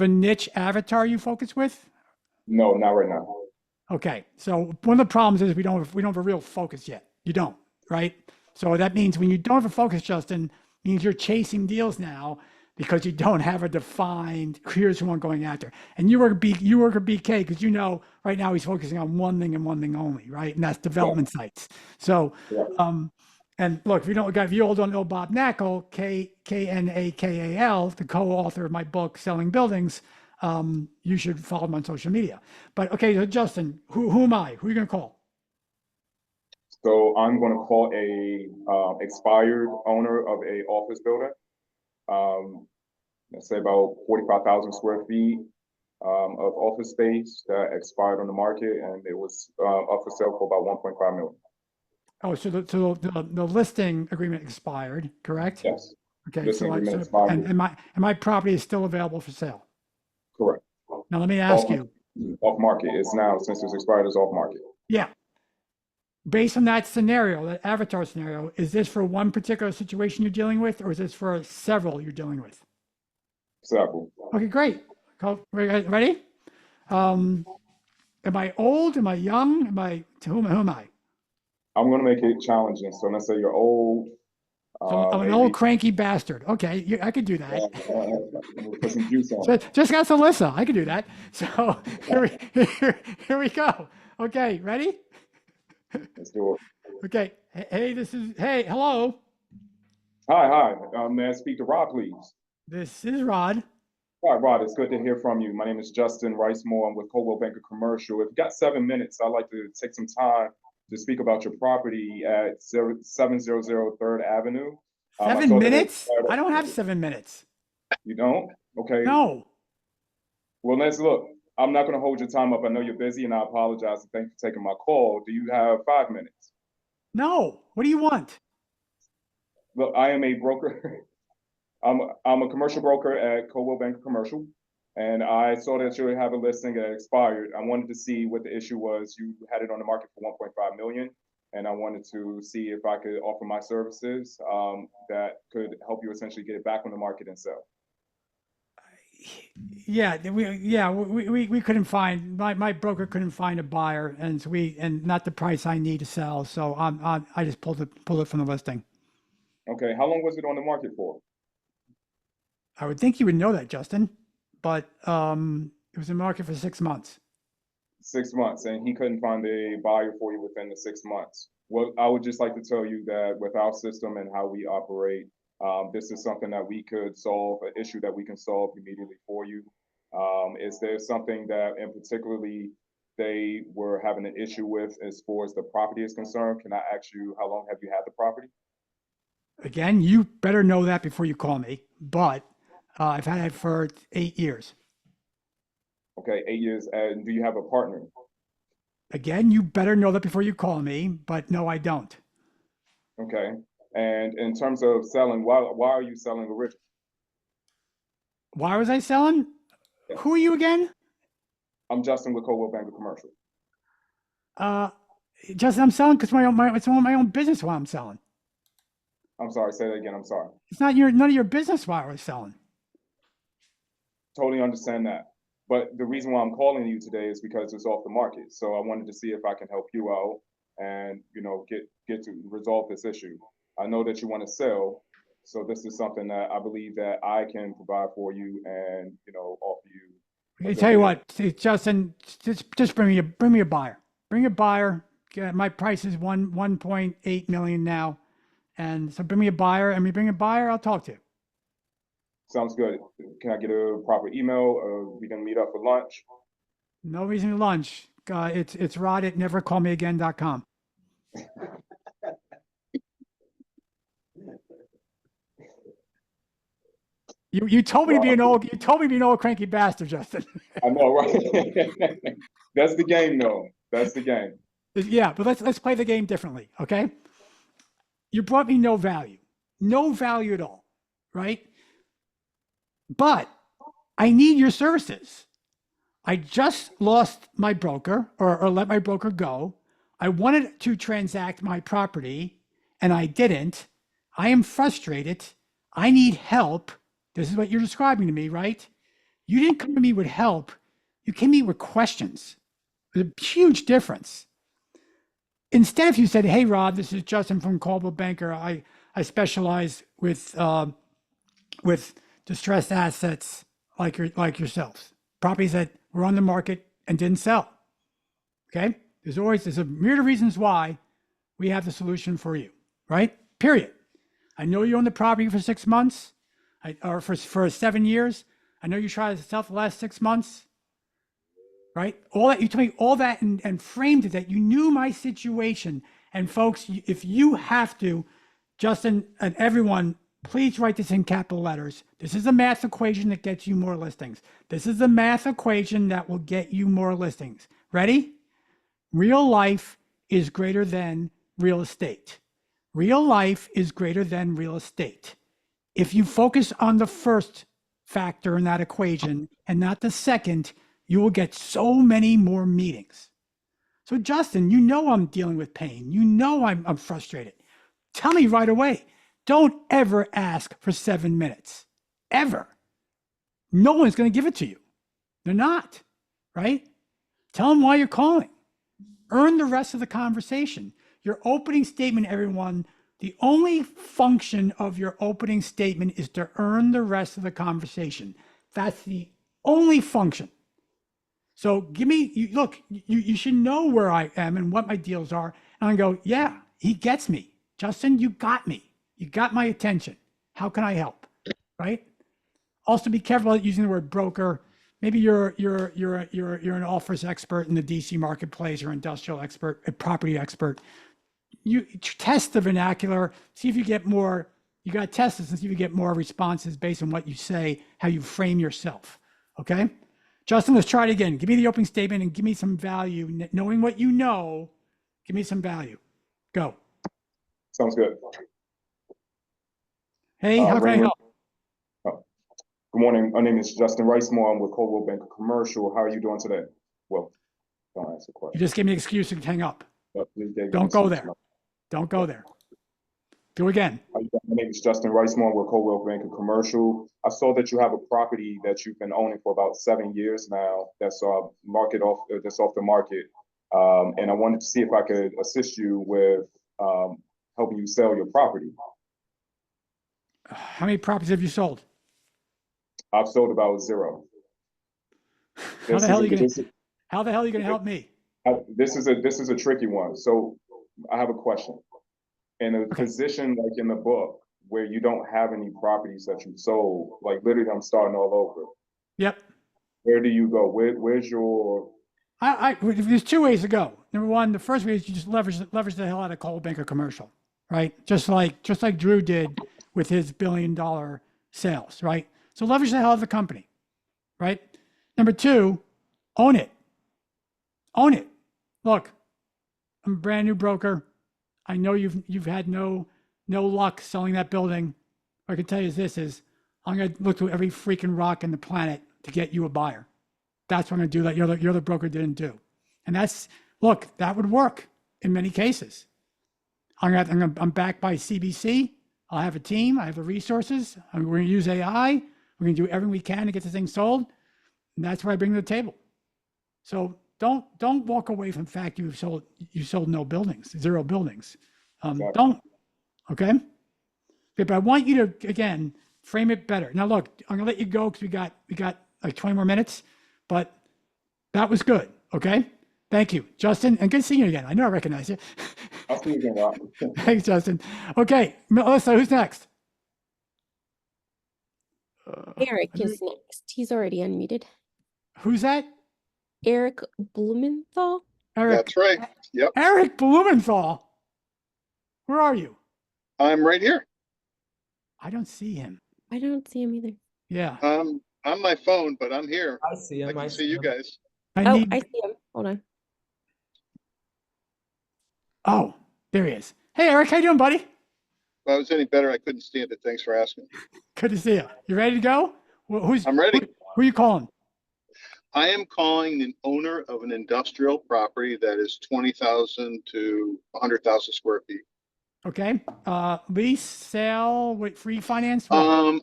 niche avatar you focus with? No, not right now. Okay, so one of the problems is we don't have a real focus yet. You don't, right? So that means when you don't have a focus, Justin, means you're chasing deals now because you don't have a defined, here's who I'm going after. And you work at BK because you know right now he's focusing on one thing and one thing only, right? And that's development sites. So, and look, if you all don't know Bob Knackle, Knakal, the co-author of my book, Selling Buildings, you should follow him on social media. But okay, so Justin, who am I? Who are you going to call? So I'm going to call a expired owner of a office building. Let's say about 45,000 square feet of office space that expired on the market, and it was up for sale for about 1.5 million. Oh, so the listing agreement expired, correct? Yes. Okay, Listing so, agreement expired. and my property is still available for sale. Correct. Now let me ask you. Off market. It's now, since it's expired, it's off market. Yeah. Based on that scenario, that avatar scenario, is this for one particular situation you're dealing with, or is this for several you're dealing with? Several. Okay, great. Ready? Am I old? Am I young? Who am I? I'm going to make it challenging. So let's say you're old. So I'm an old cranky bastard. Okay, I could do that. Put some juice on. So just ask Alyssa. I could do that. So here we go. Okay, ready? Let's do it. Okay. Hey, hello. Hi. May I speak to Rod, please? This is Rod. Hi, Rod. It's good to hear from you. My name is Justin Ricemore. I'm with Coldwell Banker Commercial. If you've got 7 minutes, I'd like to take some time to speak about your property at 700 3rd Avenue. 7 minutes? I don't have 7 minutes. You don't? Okay. No. Well, let's look. I'm not going to hold your time up. I know you're busy, and I apologize. Thank you for taking my call. Do you have 5 minutes? No. What do you want? Look, I am a broker. I'm a commercial broker at Coldwell Banker Commercial, and I saw that you have a listing that expired. I wanted to see what the issue was. You had it on the market for 1.5 million, and I wanted to see if I could offer my services that could help you essentially get it back on the market and sell. Yeah, we couldn't find, my broker couldn't find a buyer, and not the price I need to sell. So I just pulled it from the listing. Okay, how long was it on the market for? I would think you would know that, Justin, but it was in the market for 6 months. 6 months, and he couldn't find a buyer for you within the 6 months. Well, I would just like to tell you that with our system and how we operate, this is something that we could solve, an issue that we can solve immediately for you. Is there something that in particularly they were having an issue with as far as the property is concerned? Can I ask you, how long have you had the property? Again, you better know that before you call me, but I've had it for 8 years. Okay, 8 years. And do you have a partner? Again, you better know that before you call me, but no, I don't. Okay. And in terms of selling, why are you selling originally? Why was I selling? Yeah. Who are you again? I'm Justin with Coldwell Banker Commercial. Justin, I'm selling because it's my own business why I'm selling. I'm sorry, say that again. I'm sorry. It's not none of your business why I was selling. Totally understand that. But the reason why I'm calling you today is because it's off the market. So I wanted to see if I can help you out and, get to resolve this issue. I know that you want to sell. So this is something that I believe that I can provide for you and, offer you. I tell you what, Justin, just bring me a buyer. Bring a buyer. My price is 1.8 million now. And so bring me a buyer, and we bring a buyer, I'll talk to you. Sounds good. Can I get a proper email? We can meet up for lunch. No reason to lunch. It's rod@nevercallmeagain.com. You told me to be an old cranky bastard, Justin. I know, right? That's the game, though. That's the game. Yeah, but let's play the game differently, okay? You brought me no value at all, right? But I need your services. I just lost my broker or let my broker go. I wanted to transact my property and I didn't. I am frustrated. I need help. This is what you're describing to me, right? You didn't come to me with help. You came to me with questions. There's a huge difference. Instead, if you said, "Hey, Rob, this is Justin from Coldwell Banker. I specialize with distressed assets like yourselves, properties that were on the market and didn't sell." Okay, there's a myriad of reasons why we have the solution for you, right? Period. I know you own the property for 6 months, or for 7 years. I know you tried to sell for the last 6 months, right? All that, you told me all that and framed it that you knew my situation. And folks, if you have to, Justin and everyone, please write this in capital letters. This is a math equation that gets you more listings. This is the math equation that will get you more listings. Ready? Real life is greater than real estate. Real life is greater than real estate. If you focus on the first factor in that equation and not the second, you will get so many more meetings. So Justin, you know I'm dealing with pain. You know I'm frustrated. Tell me right away. Don't ever ask for 7 minutes. Ever. No one's going to give it to you. They're not, right? Tell them why you're calling. Earn the rest of the conversation. Your opening statement, everyone, the only function of your opening statement is to earn the rest of the conversation. That's the only function. So give me, you should know where I am and what my deals are. And I go, yeah, he gets me. Justin, you got me. You got my attention. How can I help? Right? Also be careful about using the word broker. Maybe you're an office expert in the DC marketplace or industrial expert, a property expert. You test the vernacular, see if you get more, you got to test this and see if you get more responses based on what you say, how you frame yourself. Okay? Justin, let's try it again. Give me the opening statement and give me some value. Knowing what you know, give me some value. Go. Sounds good. Hey, how can I help? Good morning. My name is Justin Ricemore. I'm with Coldwell Banker Commercial. How are you doing today? Well, don't ask a question. You just gave me an excuse to hang up. Please give me Don't an go excuse. there. Don't go there. Do again. My name is Justin Ricemore with Coldwell Banker Commercial. I saw that you have a property that you've been owning for about 7 years now. That's off the market. And I wanted to see if I could assist you with helping you sell your property. How many properties have you sold? I've sold about 0. How the hell are you going to help me? This is a tricky one. So I have a question. In a position like in the book where you don't have any properties that you sold, like literally I'm starting all over. Yep. Where do you go? Where's your? There's 2 ways to go. Number one, the first way is you just leverage the hell out of Coldwell Banker Commercial, right? Just like Drew did with his $1 billion sales, right? So leverage the hell out of the company, right? Number 2, own it. Own it. Look, I'm a brand new broker. I know you've had no luck selling that building. What I can tell you is I'm going to look through every freaking rock in the planet to get you a buyer. That's what I'm going to do that your other broker didn't do. And that would work in many cases. I'm backed by CBC. I'll have a team. I have the resources. We're going to use AI. We're going to do everything we can to get this thing sold. And that's what I bring to the table. So don't walk away from the fact you sold no buildings, 0 buildings. Don't. Okay. But I want you to, again, frame it better. Now look, I'm gonna let you go because we got like 20 more minutes, but that was good. Okay. Thank you, Justin, and good seeing you again. I know I recognize you. I'll see you again, Rob. Thanks, Justin. Okay, Melissa, who's next? Eric is next. He's already unmuted. Who's that? Eric Blumenthal. Eric. That's right. Yep. Eric Blumenthal. Where are you? I'm right here. I don't see him. I don't see him either. Yeah. On my phone, but I'm here. I see him. I can see you guys. I see him. Hold on. Oh, there he is. Hey, Eric, how you doing, buddy? If I was any better, I couldn't stand it. Thanks for asking. Good to see you. You ready to go? I'm ready. Who are you calling? I am calling an owner of an industrial property that is 20,000 to 100,000 square feet. Okay. Lease, sale, free finance? I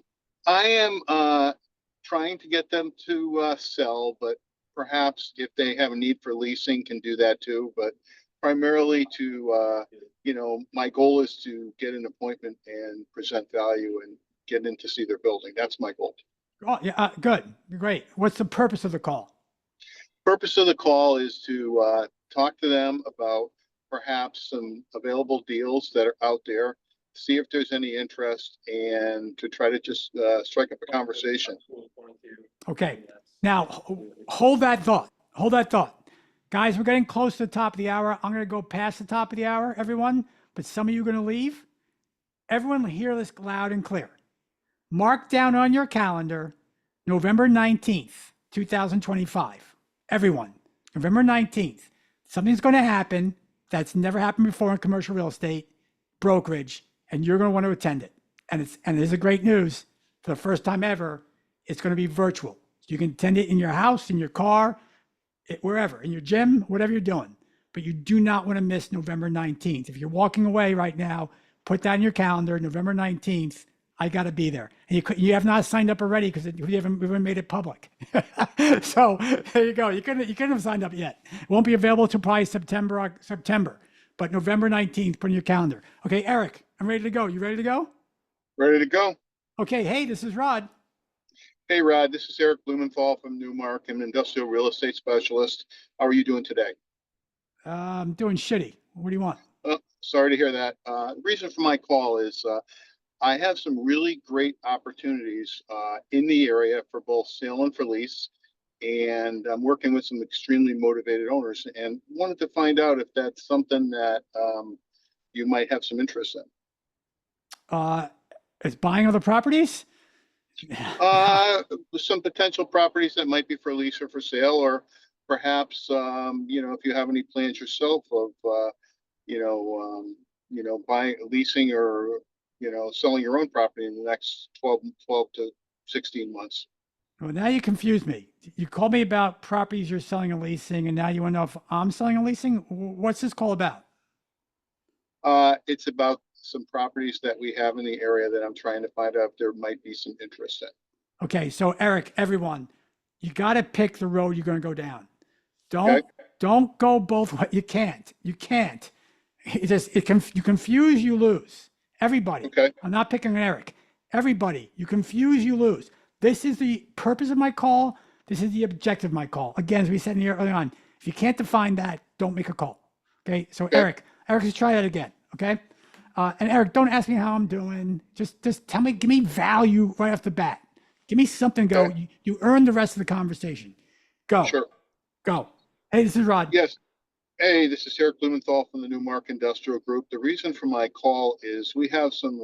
am trying to get them to sell, but perhaps if they have a need for leasing, can do that too. But primarily to, my goal is to get an appointment and present value and get in to see their building. That's my goal. Oh, yeah, good. Great. What's the purpose of the call? Purpose of the call is to talk to them about perhaps some available deals that are out there, see if there's any interest, and to try to just strike up a conversation. Okay. Now hold that thought. Hold that thought. Guys, we're getting close to the top of the hour. I'm going to go past the top of the hour, everyone, but some of you are going to leave. Everyone hear this loud and clear. Mark down on your calendar, November 19th, 2025. Everyone, November 19th. Something's going to happen that's never happened before in commercial real estate, brokerage, and you're going to want to attend it. And this is a great news. For the first time ever, it's going to be virtual. You can attend it in your house, in your car, wherever, in your gym, whatever you're doing. But you do not want to miss November 19th. If you're walking away right now, put that in your calendar, November 19th. I got to be there. And you have not signed up already because we haven't made it public. So there you go. You couldn't have signed up yet. It won't be available until probably September. But November 19th, put in your calendar. Okay, Eric, I'm ready to go. You ready to go? Ready to go. Okay, hey, this is Rod. Hey, Rod, this is Eric Blumenthal from Newmark. I'm an industrial real estate specialist. How are you doing today? I'm doing shitty. What do you want? Sorry to hear that. The reason for my call is I have some really great opportunities in the area for both sale and for lease. And I'm working with some extremely motivated owners and wanted to find out if that's something that you might have some interest in. Is buying other properties? Some potential properties that might be for lease or for sale, or perhaps if you have any plans yourself of buying, leasing, or selling your own property in the next 12 to 16 months. Well, now you confused me. You called me about properties you're selling and leasing, and now you want to know if I'm selling and leasing? What's this call about? It's about some properties that we have in the area that I'm trying to find out if there might be some interest in. Okay, so Eric, everyone, you got to pick the road you're going to go down. Don't go both ways. You can't. You confuse, you lose. Everybody. Okay. I'm not picking on Eric. Everybody, you confuse, you lose. This is the purpose of my call. This is the objective of my call. Again, as we said here early on, if you can't define that, don't make a call. Okay. So Eric, let's try that again. Okay. And Eric, don't ask me how I'm doing. Just tell me, give me value right off the bat. Give me something to go. You earn the rest of the conversation. Go. Sure. Go. Hey, this is Rod. Yes. Hey, this is Eric Blumenthal from the Newmark Industrial Group. The reason for my call is we have some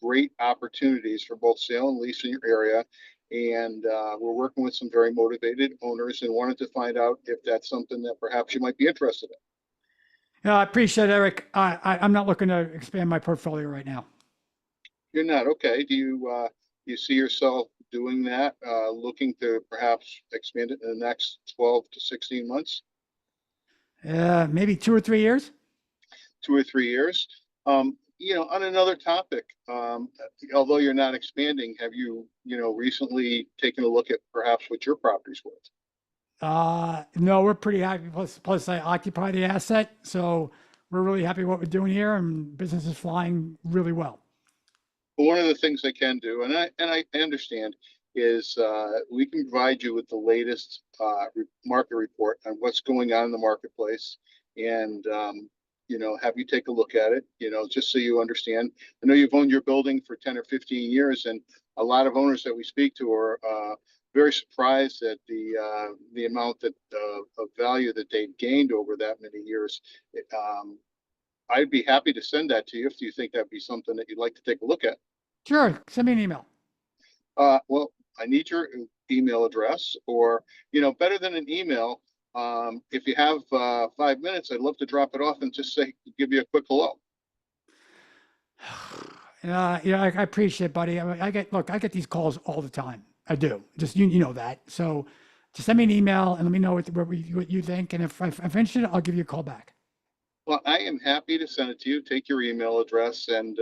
great opportunities for both sale and lease in your area. And we're working with some very motivated owners and wanted to find out if that's something that perhaps you might be interested in. I appreciate it, Eric. I'm not looking to expand my portfolio right now. You're not? Okay. Do you see yourself doing that, looking to perhaps expand it in the next 12 to 16 months? Maybe 2 or 3 years. 2 or 3 years. On another topic, although you're not expanding, have you, recently taken a look at perhaps what your property's worth? No, we're pretty happy. Plus I occupy the asset. So we're really happy with what we're doing here, and business is flying really well. Well, one of the things I can do, and I understand, is we can provide you with the latest market report on what's going on in the marketplace, and have you take a look at it, just so you understand. I know you've owned your building for 10 or 15 years, and a lot of owners that we speak to are very surprised at the amount of value that they've gained over that many years. I'd be happy to send that to you if you think that'd be something that you'd like to take a look at. Sure. Send me an email. Well, I need your email address, or, better than an email. If you have 5 minutes, I'd love to drop it off and just give you a quick hello. I appreciate it, buddy. I get these calls all the time. I do. Just, you know that. So just send me an email and let me know what you think. And if I'm interested, I'll give you a call back. Well, I am happy to send it to you. Take your email address, and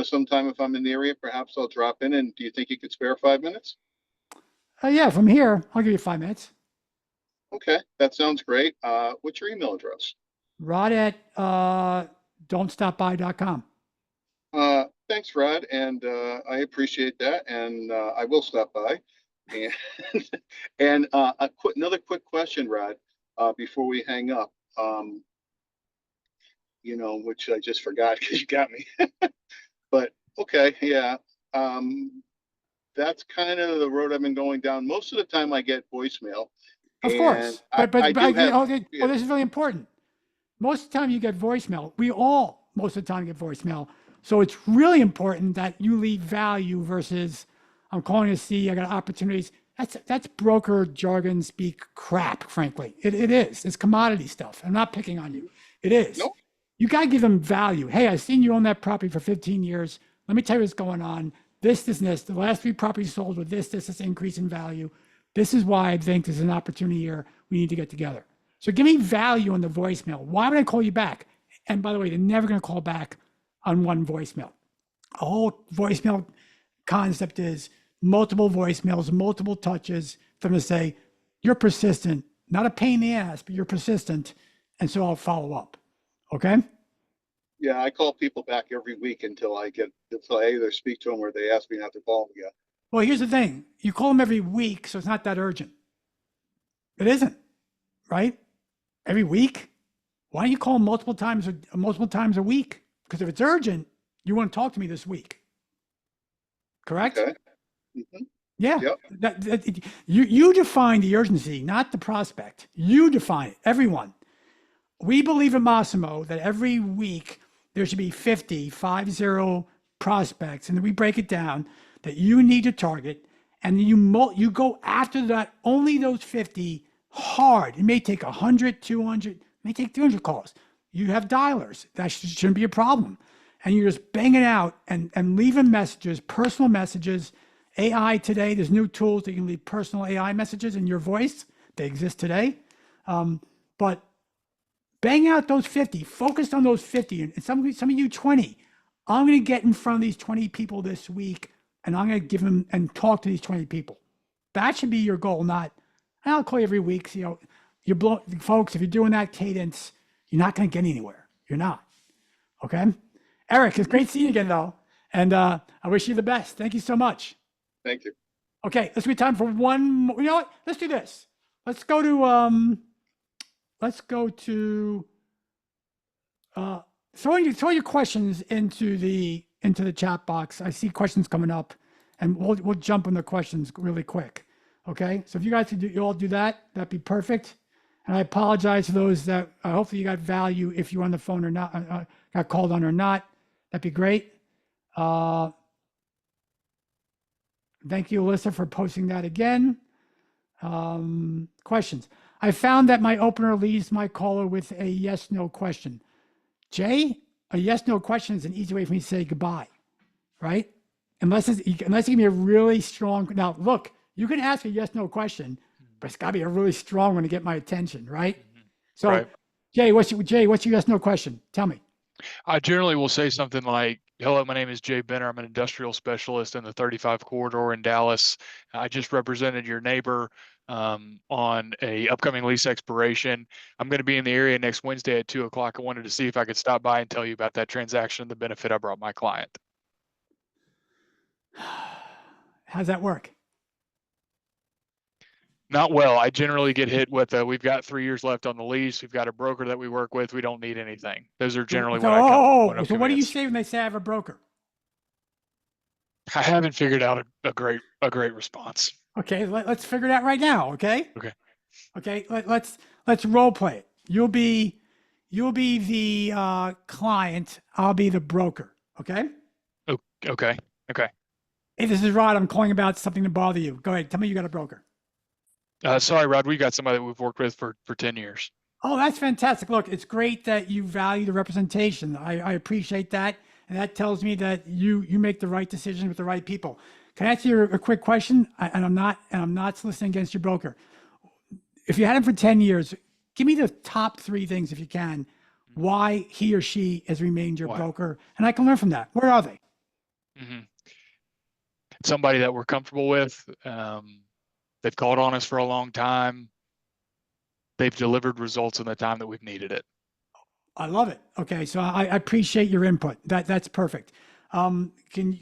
sometime if I'm in the area, perhaps I'll drop in. And do you think you could spare 5 minutes? Yeah, from here, I'll give you 5 minutes. Okay, that sounds great. What's your email address? Rod at don'tstopby.com. Thanks, Rod, and I appreciate that, and I will stop by. And another quick question, Rod, before we hang up. Which I just forgot because you got me. But okay, yeah. that's kind of the road I've been going down. Most of the time I get voicemail. Of course, I do have, yeah. this is really important. Most of the time you get voicemail. We all, most of the time, get voicemail. So it's really important that you leave value versus I'm calling to see, I got opportunities. That's broker jargon speak crap, frankly. It is. It's commodity stuff. I'm not picking on you. It is. Nope. You got to give them value. Hey, I've seen you own that property for 15 years. Let me tell you what's going on. This, and this. The last 3 properties sold with this increase in value. This is why I think there's an opportunity here. We need to get together. So give me value on the voicemail. Why would I call you back? And by the way, they're never going to call back on one voicemail. A whole voicemail concept is multiple voicemails, multiple touches for them to say, you're persistent, not a pain in the ass, but you're persistent. And so I'll follow up. Okay? Yeah, I call people back every week until I either speak to them or they ask me not to call them again. Well, here's the thing. You call them every week, so it's not that urgent. It isn't, right? Every week? Why don't you call them multiple times a week? Because if it's urgent, you want to talk to me this week. Correct? Okay. Mm-hmm. Yeah. Yep. You define the urgency, not the prospect. You define it, everyone. We believe at Massimo that every week there should be 50 prospects, and then we break it down that you need to target, and you go after that, only those 50 hard. It may take 100, 200, it may take 300 calls. You have dialers. That shouldn't be a problem. And you're just banging out and leaving messages, personal messages. AI today, there's new tools that you can leave personal AI messages in your voice. They exist today. But bang out those 50, focused on those 50, and some of you 20. I'm going to get in front of these 20 people this week, and I'm going to give them and talk to these 20 people. That should be your goal, not, I'll call you every week. So, folks, if you're doing that cadence, you're not going to get anywhere. You're not. Okay? Eric, it's great seeing you again, though. And I wish you the best. Thank you so much. Thank you. Okay, let's be time for one more. You know what? Let's do this. Let's go to throw your questions into the chat box. I see questions coming up, and we'll jump on the questions really quick. Okay, so if you guys could you all do that, that'd be perfect. And I apologize to those that hopefully you got value if you're on the phone or not, got called on or not. That'd be great. Thank you, Alyssa, for posting that again. Questions. I found that my opener leaves my caller with a yes/no question. Jay, a yes/no question is an easy way for me to say goodbye, right? Unless you give me a really strong. Now, look, you can ask a yes/no question, but it's got to be a really strong one to get my attention, right? So, right. Jay, what's your yes/no question? Tell me. I generally will say something like, hello, my name is Jay Benner. I'm an industrial specialist in the 35 corridor in Dallas. I just represented your neighbor on a upcoming lease expiration. I'm going to be in the area next Wednesday at 2:00. I wanted to see if I could stop by and tell you about that transaction and the benefit I brought my client. How's that work? Not well. I generally get hit with, we've got 3 years left on the lease. We've got a broker that we work with. We don't need anything. Those are generally what I come. So what do you say when they say I have a broker? I haven't figured out a great response. Okay, let's figure it out right now. Okay. Okay. Let's role play it. You'll be the client. I'll be the broker. Okay. Okay. Hey, this is Rod. I'm calling about something to bother you. Go ahead. Tell me you got a broker. Sorry, Rod. We got somebody that we've worked with for 10 years. Oh, that's fantastic. Look, it's great that you value the representation. I appreciate that. And that tells me that you make the right decision with the right people. Can I ask you a quick question? And I'm not soliciting against your broker. If you had him for 10 years, give me the top 3 things, if you can, why he or she has remained your broker. And I can learn from that. Where are they? Mm-hmm. Somebody that we're comfortable with. They've called on us for a long time. They've delivered results in the time that we've needed it. I love it. Okay, so I appreciate your input. That's perfect. Can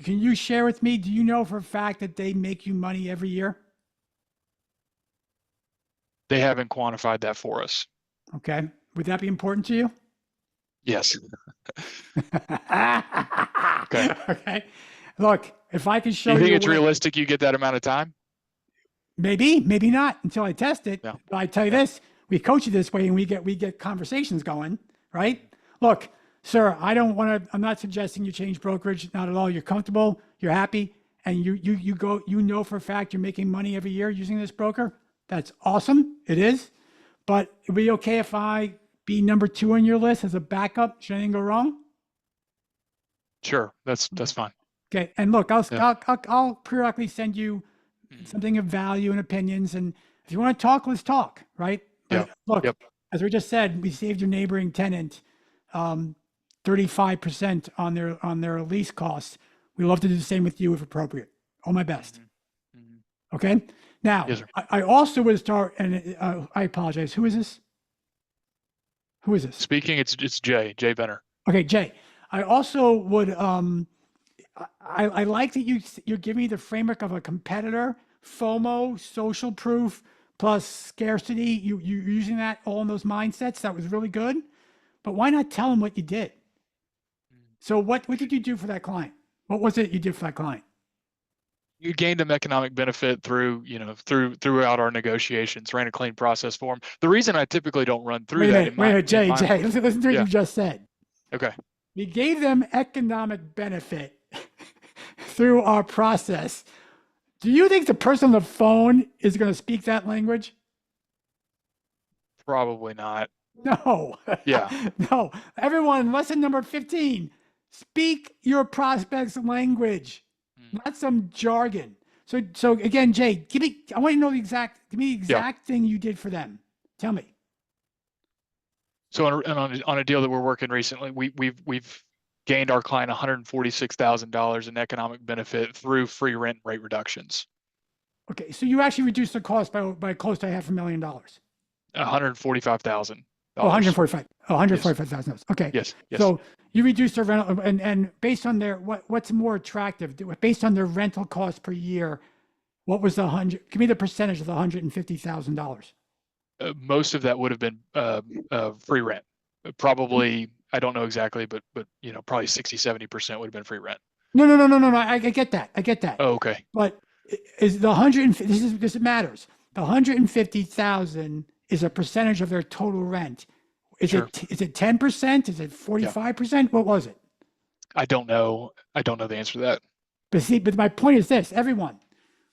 you share with me, do you know for a fact that they make you money every year? They haven't quantified that for us. Okay. Would that be important to you? Yes. Okay. Look, if I can show Do you think you it's a way- realistic you get that amount of time? maybe, maybe not until I test it. Yeah. But I tell you this, we coach you this way and we get conversations going, right? Look, sir, I'm not suggesting you change brokerage, not at all. You're comfortable, you're happy, and you know for a fact you're making money every year using this broker. That's awesome. It is. But it'd be okay if I be number 2 on your list as a backup. Should anything go wrong? Sure, that's fine. Okay. And look, Yeah. I'll periodically send you something of value and opinions. And if you want to talk, let's talk. Right. But look, Yep. as we just said, we saved your neighboring tenant 35% on their lease costs. We love to do the same with you if appropriate. All my best. Okay. Now, Yes, sir. I also would start, and I apologize. Who is this? Who is this? Speaking, it's Jay Benner. Okay, Jay. I also would I like that you're giving me the framework of a competitor, FOMO, social proof, plus scarcity. You're using that all in those mindsets. That was really good. But why not tell them what you did? So what did you do for that client? What was it you did for that client? You gained them economic benefit throughout our negotiations, ran a clean process for them. The reason I typically don't run through Wait a that. minute, Jay, listen to what Yeah. you just said. Okay. We gave them economic benefit through our process. Do you think the person on the phone is going to speak that language? Probably not. No. Yeah. No. Everyone, lesson number 15, speak your prospect's language, not some jargon. So again, Jay, I want to know give me the exact thing you did for them. Tell me. So on a deal that we're working recently, we've gained our client $146,000 in economic benefit through free rent rate reductions. Okay. So you actually reduced the cost by close to $500,000. $145,000. Oh, 145. Oh, $145,000. Okay. Yes. So you reduced their rental, and based on their what's more attractive, based on their rental cost per year, what was give me the percentage of the $150,000. Most of that would have been free rent. Probably, I don't know exactly, but probably 60-70% would have been free rent. No. I get that. I get that. Oh, okay. But is the 150? This matters. The 150,000 is a percentage of their total rent. Is Sure. it 10%? Is it 45%? What was it? I don't know. I don't know the answer to that. But my point is this, everyone,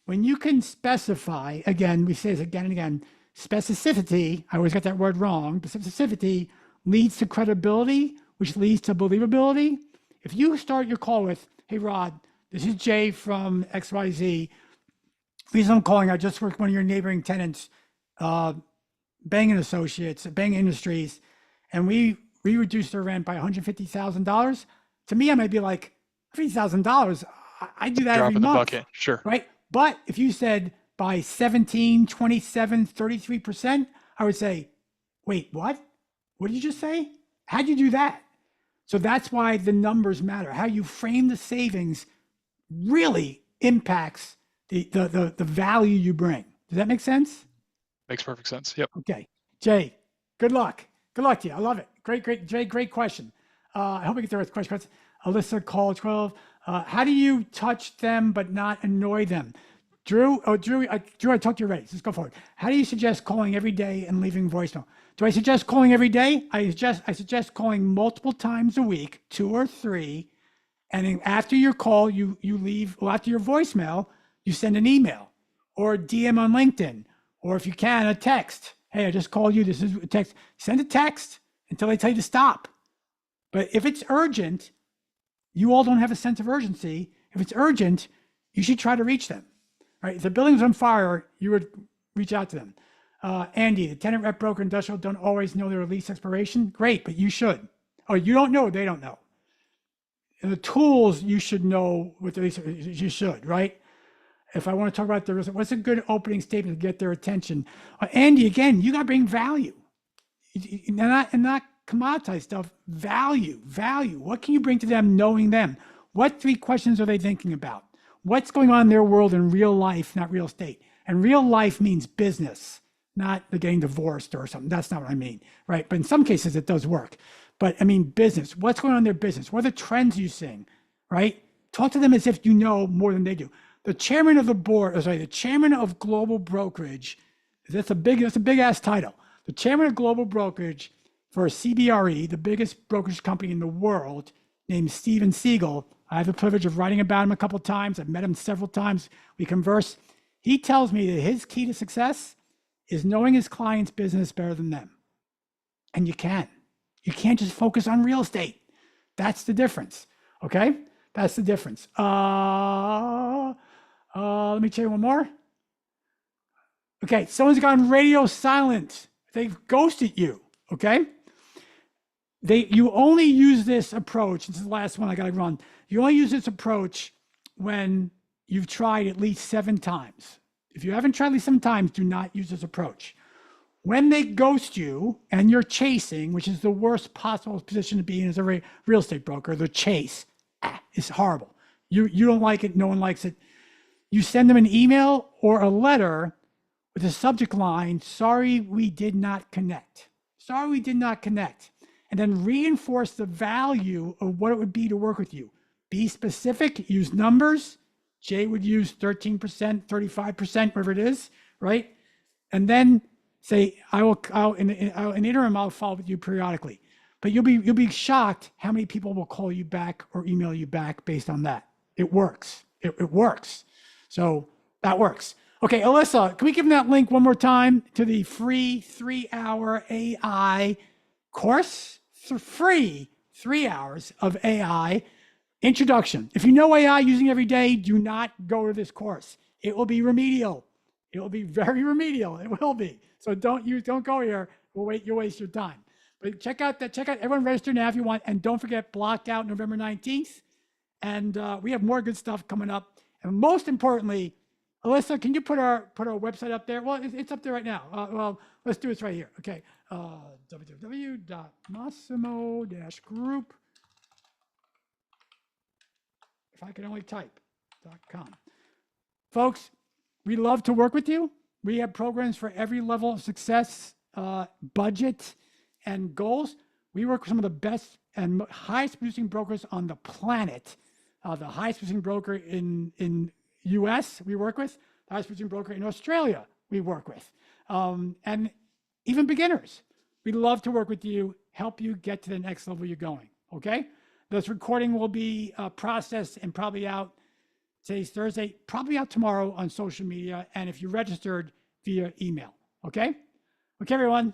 when you can specify, again, we say this again and again, specificity, I always get that word wrong, but specificity leads to credibility, which leads to believability. If you start your call with, hey, Rod, this is Jay from XYZ. The reason I'm calling, I just worked with one of your neighboring tenants, Bang & Associates, Bang Industries, and we reduced their rent by $150,000. To me, I might be like, $50,000, I do that Drop every in the month, bucket. Sure. right? But if you said by 17, 27, 33%, I would say, wait, what? What did you just say? How'd you do that? So that's why the numbers matter. How you frame the savings really impacts the value you bring. Does that make sense? Makes perfect sense. Yep. Okay. Jay, good luck. Good luck to you. I love it. Great, Jay, great question. I hope I get the right question. Alyssa, call 12. How do you touch them but not annoy them? Drew, I talked to you already. Let's go forward. How do you suggest calling every day and leaving voicemail? Do I suggest calling every day? I suggest calling multiple times a week, 2 or 3. And then after your call, you leave, after your voicemail, you send an email or a DM on LinkedIn, or if you can, a text. Hey, I just called you. This is a text. Send a text until they tell you to stop. But if it's urgent, you all don't have a sense of urgency. If it's urgent, you should try to reach them. Right? If the building's on fire, you would reach out to them. Andy, the tenant rep broker industrial don't always know their lease expiration. Great, but you should. Oh, you don't know, they don't know. And the tools, you should know what the lease, you should, right? If I want to talk about what's a good opening statement to get their attention? Andy, again, you got to bring value. And not commoditized stuff, value. What can you bring to them knowing them? What 3 questions are they thinking about? What's going on in their world in real life, not real estate? And real life means business, not they're getting divorced or something. That's not what I mean, right? But in some cases it does work. But I mean business. What's going on in their business? What are the trends you seeing, right? Talk to them as if you know more than they do. The chairman of the board, the chairman of Global Brokerage, that's a big ass title. The chairman of Global Brokerage for CBRE, the biggest brokerage company in the world, named Steven Siegel. I have the privilege of writing about him a couple of times. I've met him several times. We converse. He tells me that his key to success is knowing his client's business better than them. And you can't just focus on real estate. That's the difference. Okay? That's the difference. Let me tell you one more. Okay, someone's gone radio silent. They've ghosted you. Okay? You only use this approach. This is the last one I got to run. You only use this approach when you've tried at least 7 times. If you haven't tried at least 7 times, do not use this approach. When they ghost you and you're chasing, which is the worst possible position to be in as a real estate broker, the chase is horrible. You don't like it. No one likes it. You send them an email or a letter with a subject line, "Sorry, we did not connect." Sorry, we did not connect. And then reinforce the value of what it would be to work with you. Be specific, use numbers. Jay would use 13%, 35%, whatever it is, right? And then say, in the interim, I'll follow up with you periodically. But you'll be shocked how many people will call you back or email you back based on that. It works. It works. So that works. Okay, Alyssa, can we give them that link one more time to the free 3-hour AI course? Free 3 hours of AI introduction. If you know AI using every day, do not go to this course. It will be remedial. It will be very remedial. It will be. So don't go here. You'll waste your time. But check out everyone register now if you want. And don't forget, block out November 19th. And we have more good stuff coming up. And most importantly, Alyssa, can you put our website up there? Well, it's up there right now. Well, let's do this right here. Okay. www.massimo-group. If I could only type .com. Folks, we love to work with you. We have programs for every level of success, budget, and goals. We work with some of the best and highest producing brokers on the planet. The highest producing broker in US we work with, the highest producing broker in Australia we work with, and even beginners. We'd love to work with you, help you get to the next level you're going, okay? This recording will be processed and probably out, today's Thursday, probably out tomorrow on social media, and if you registered via email, okay? Okay, everyone.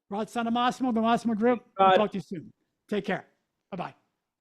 Rod Santomassimo, the Massimo Group. We'll talk to you soon. Take care. Bye-bye.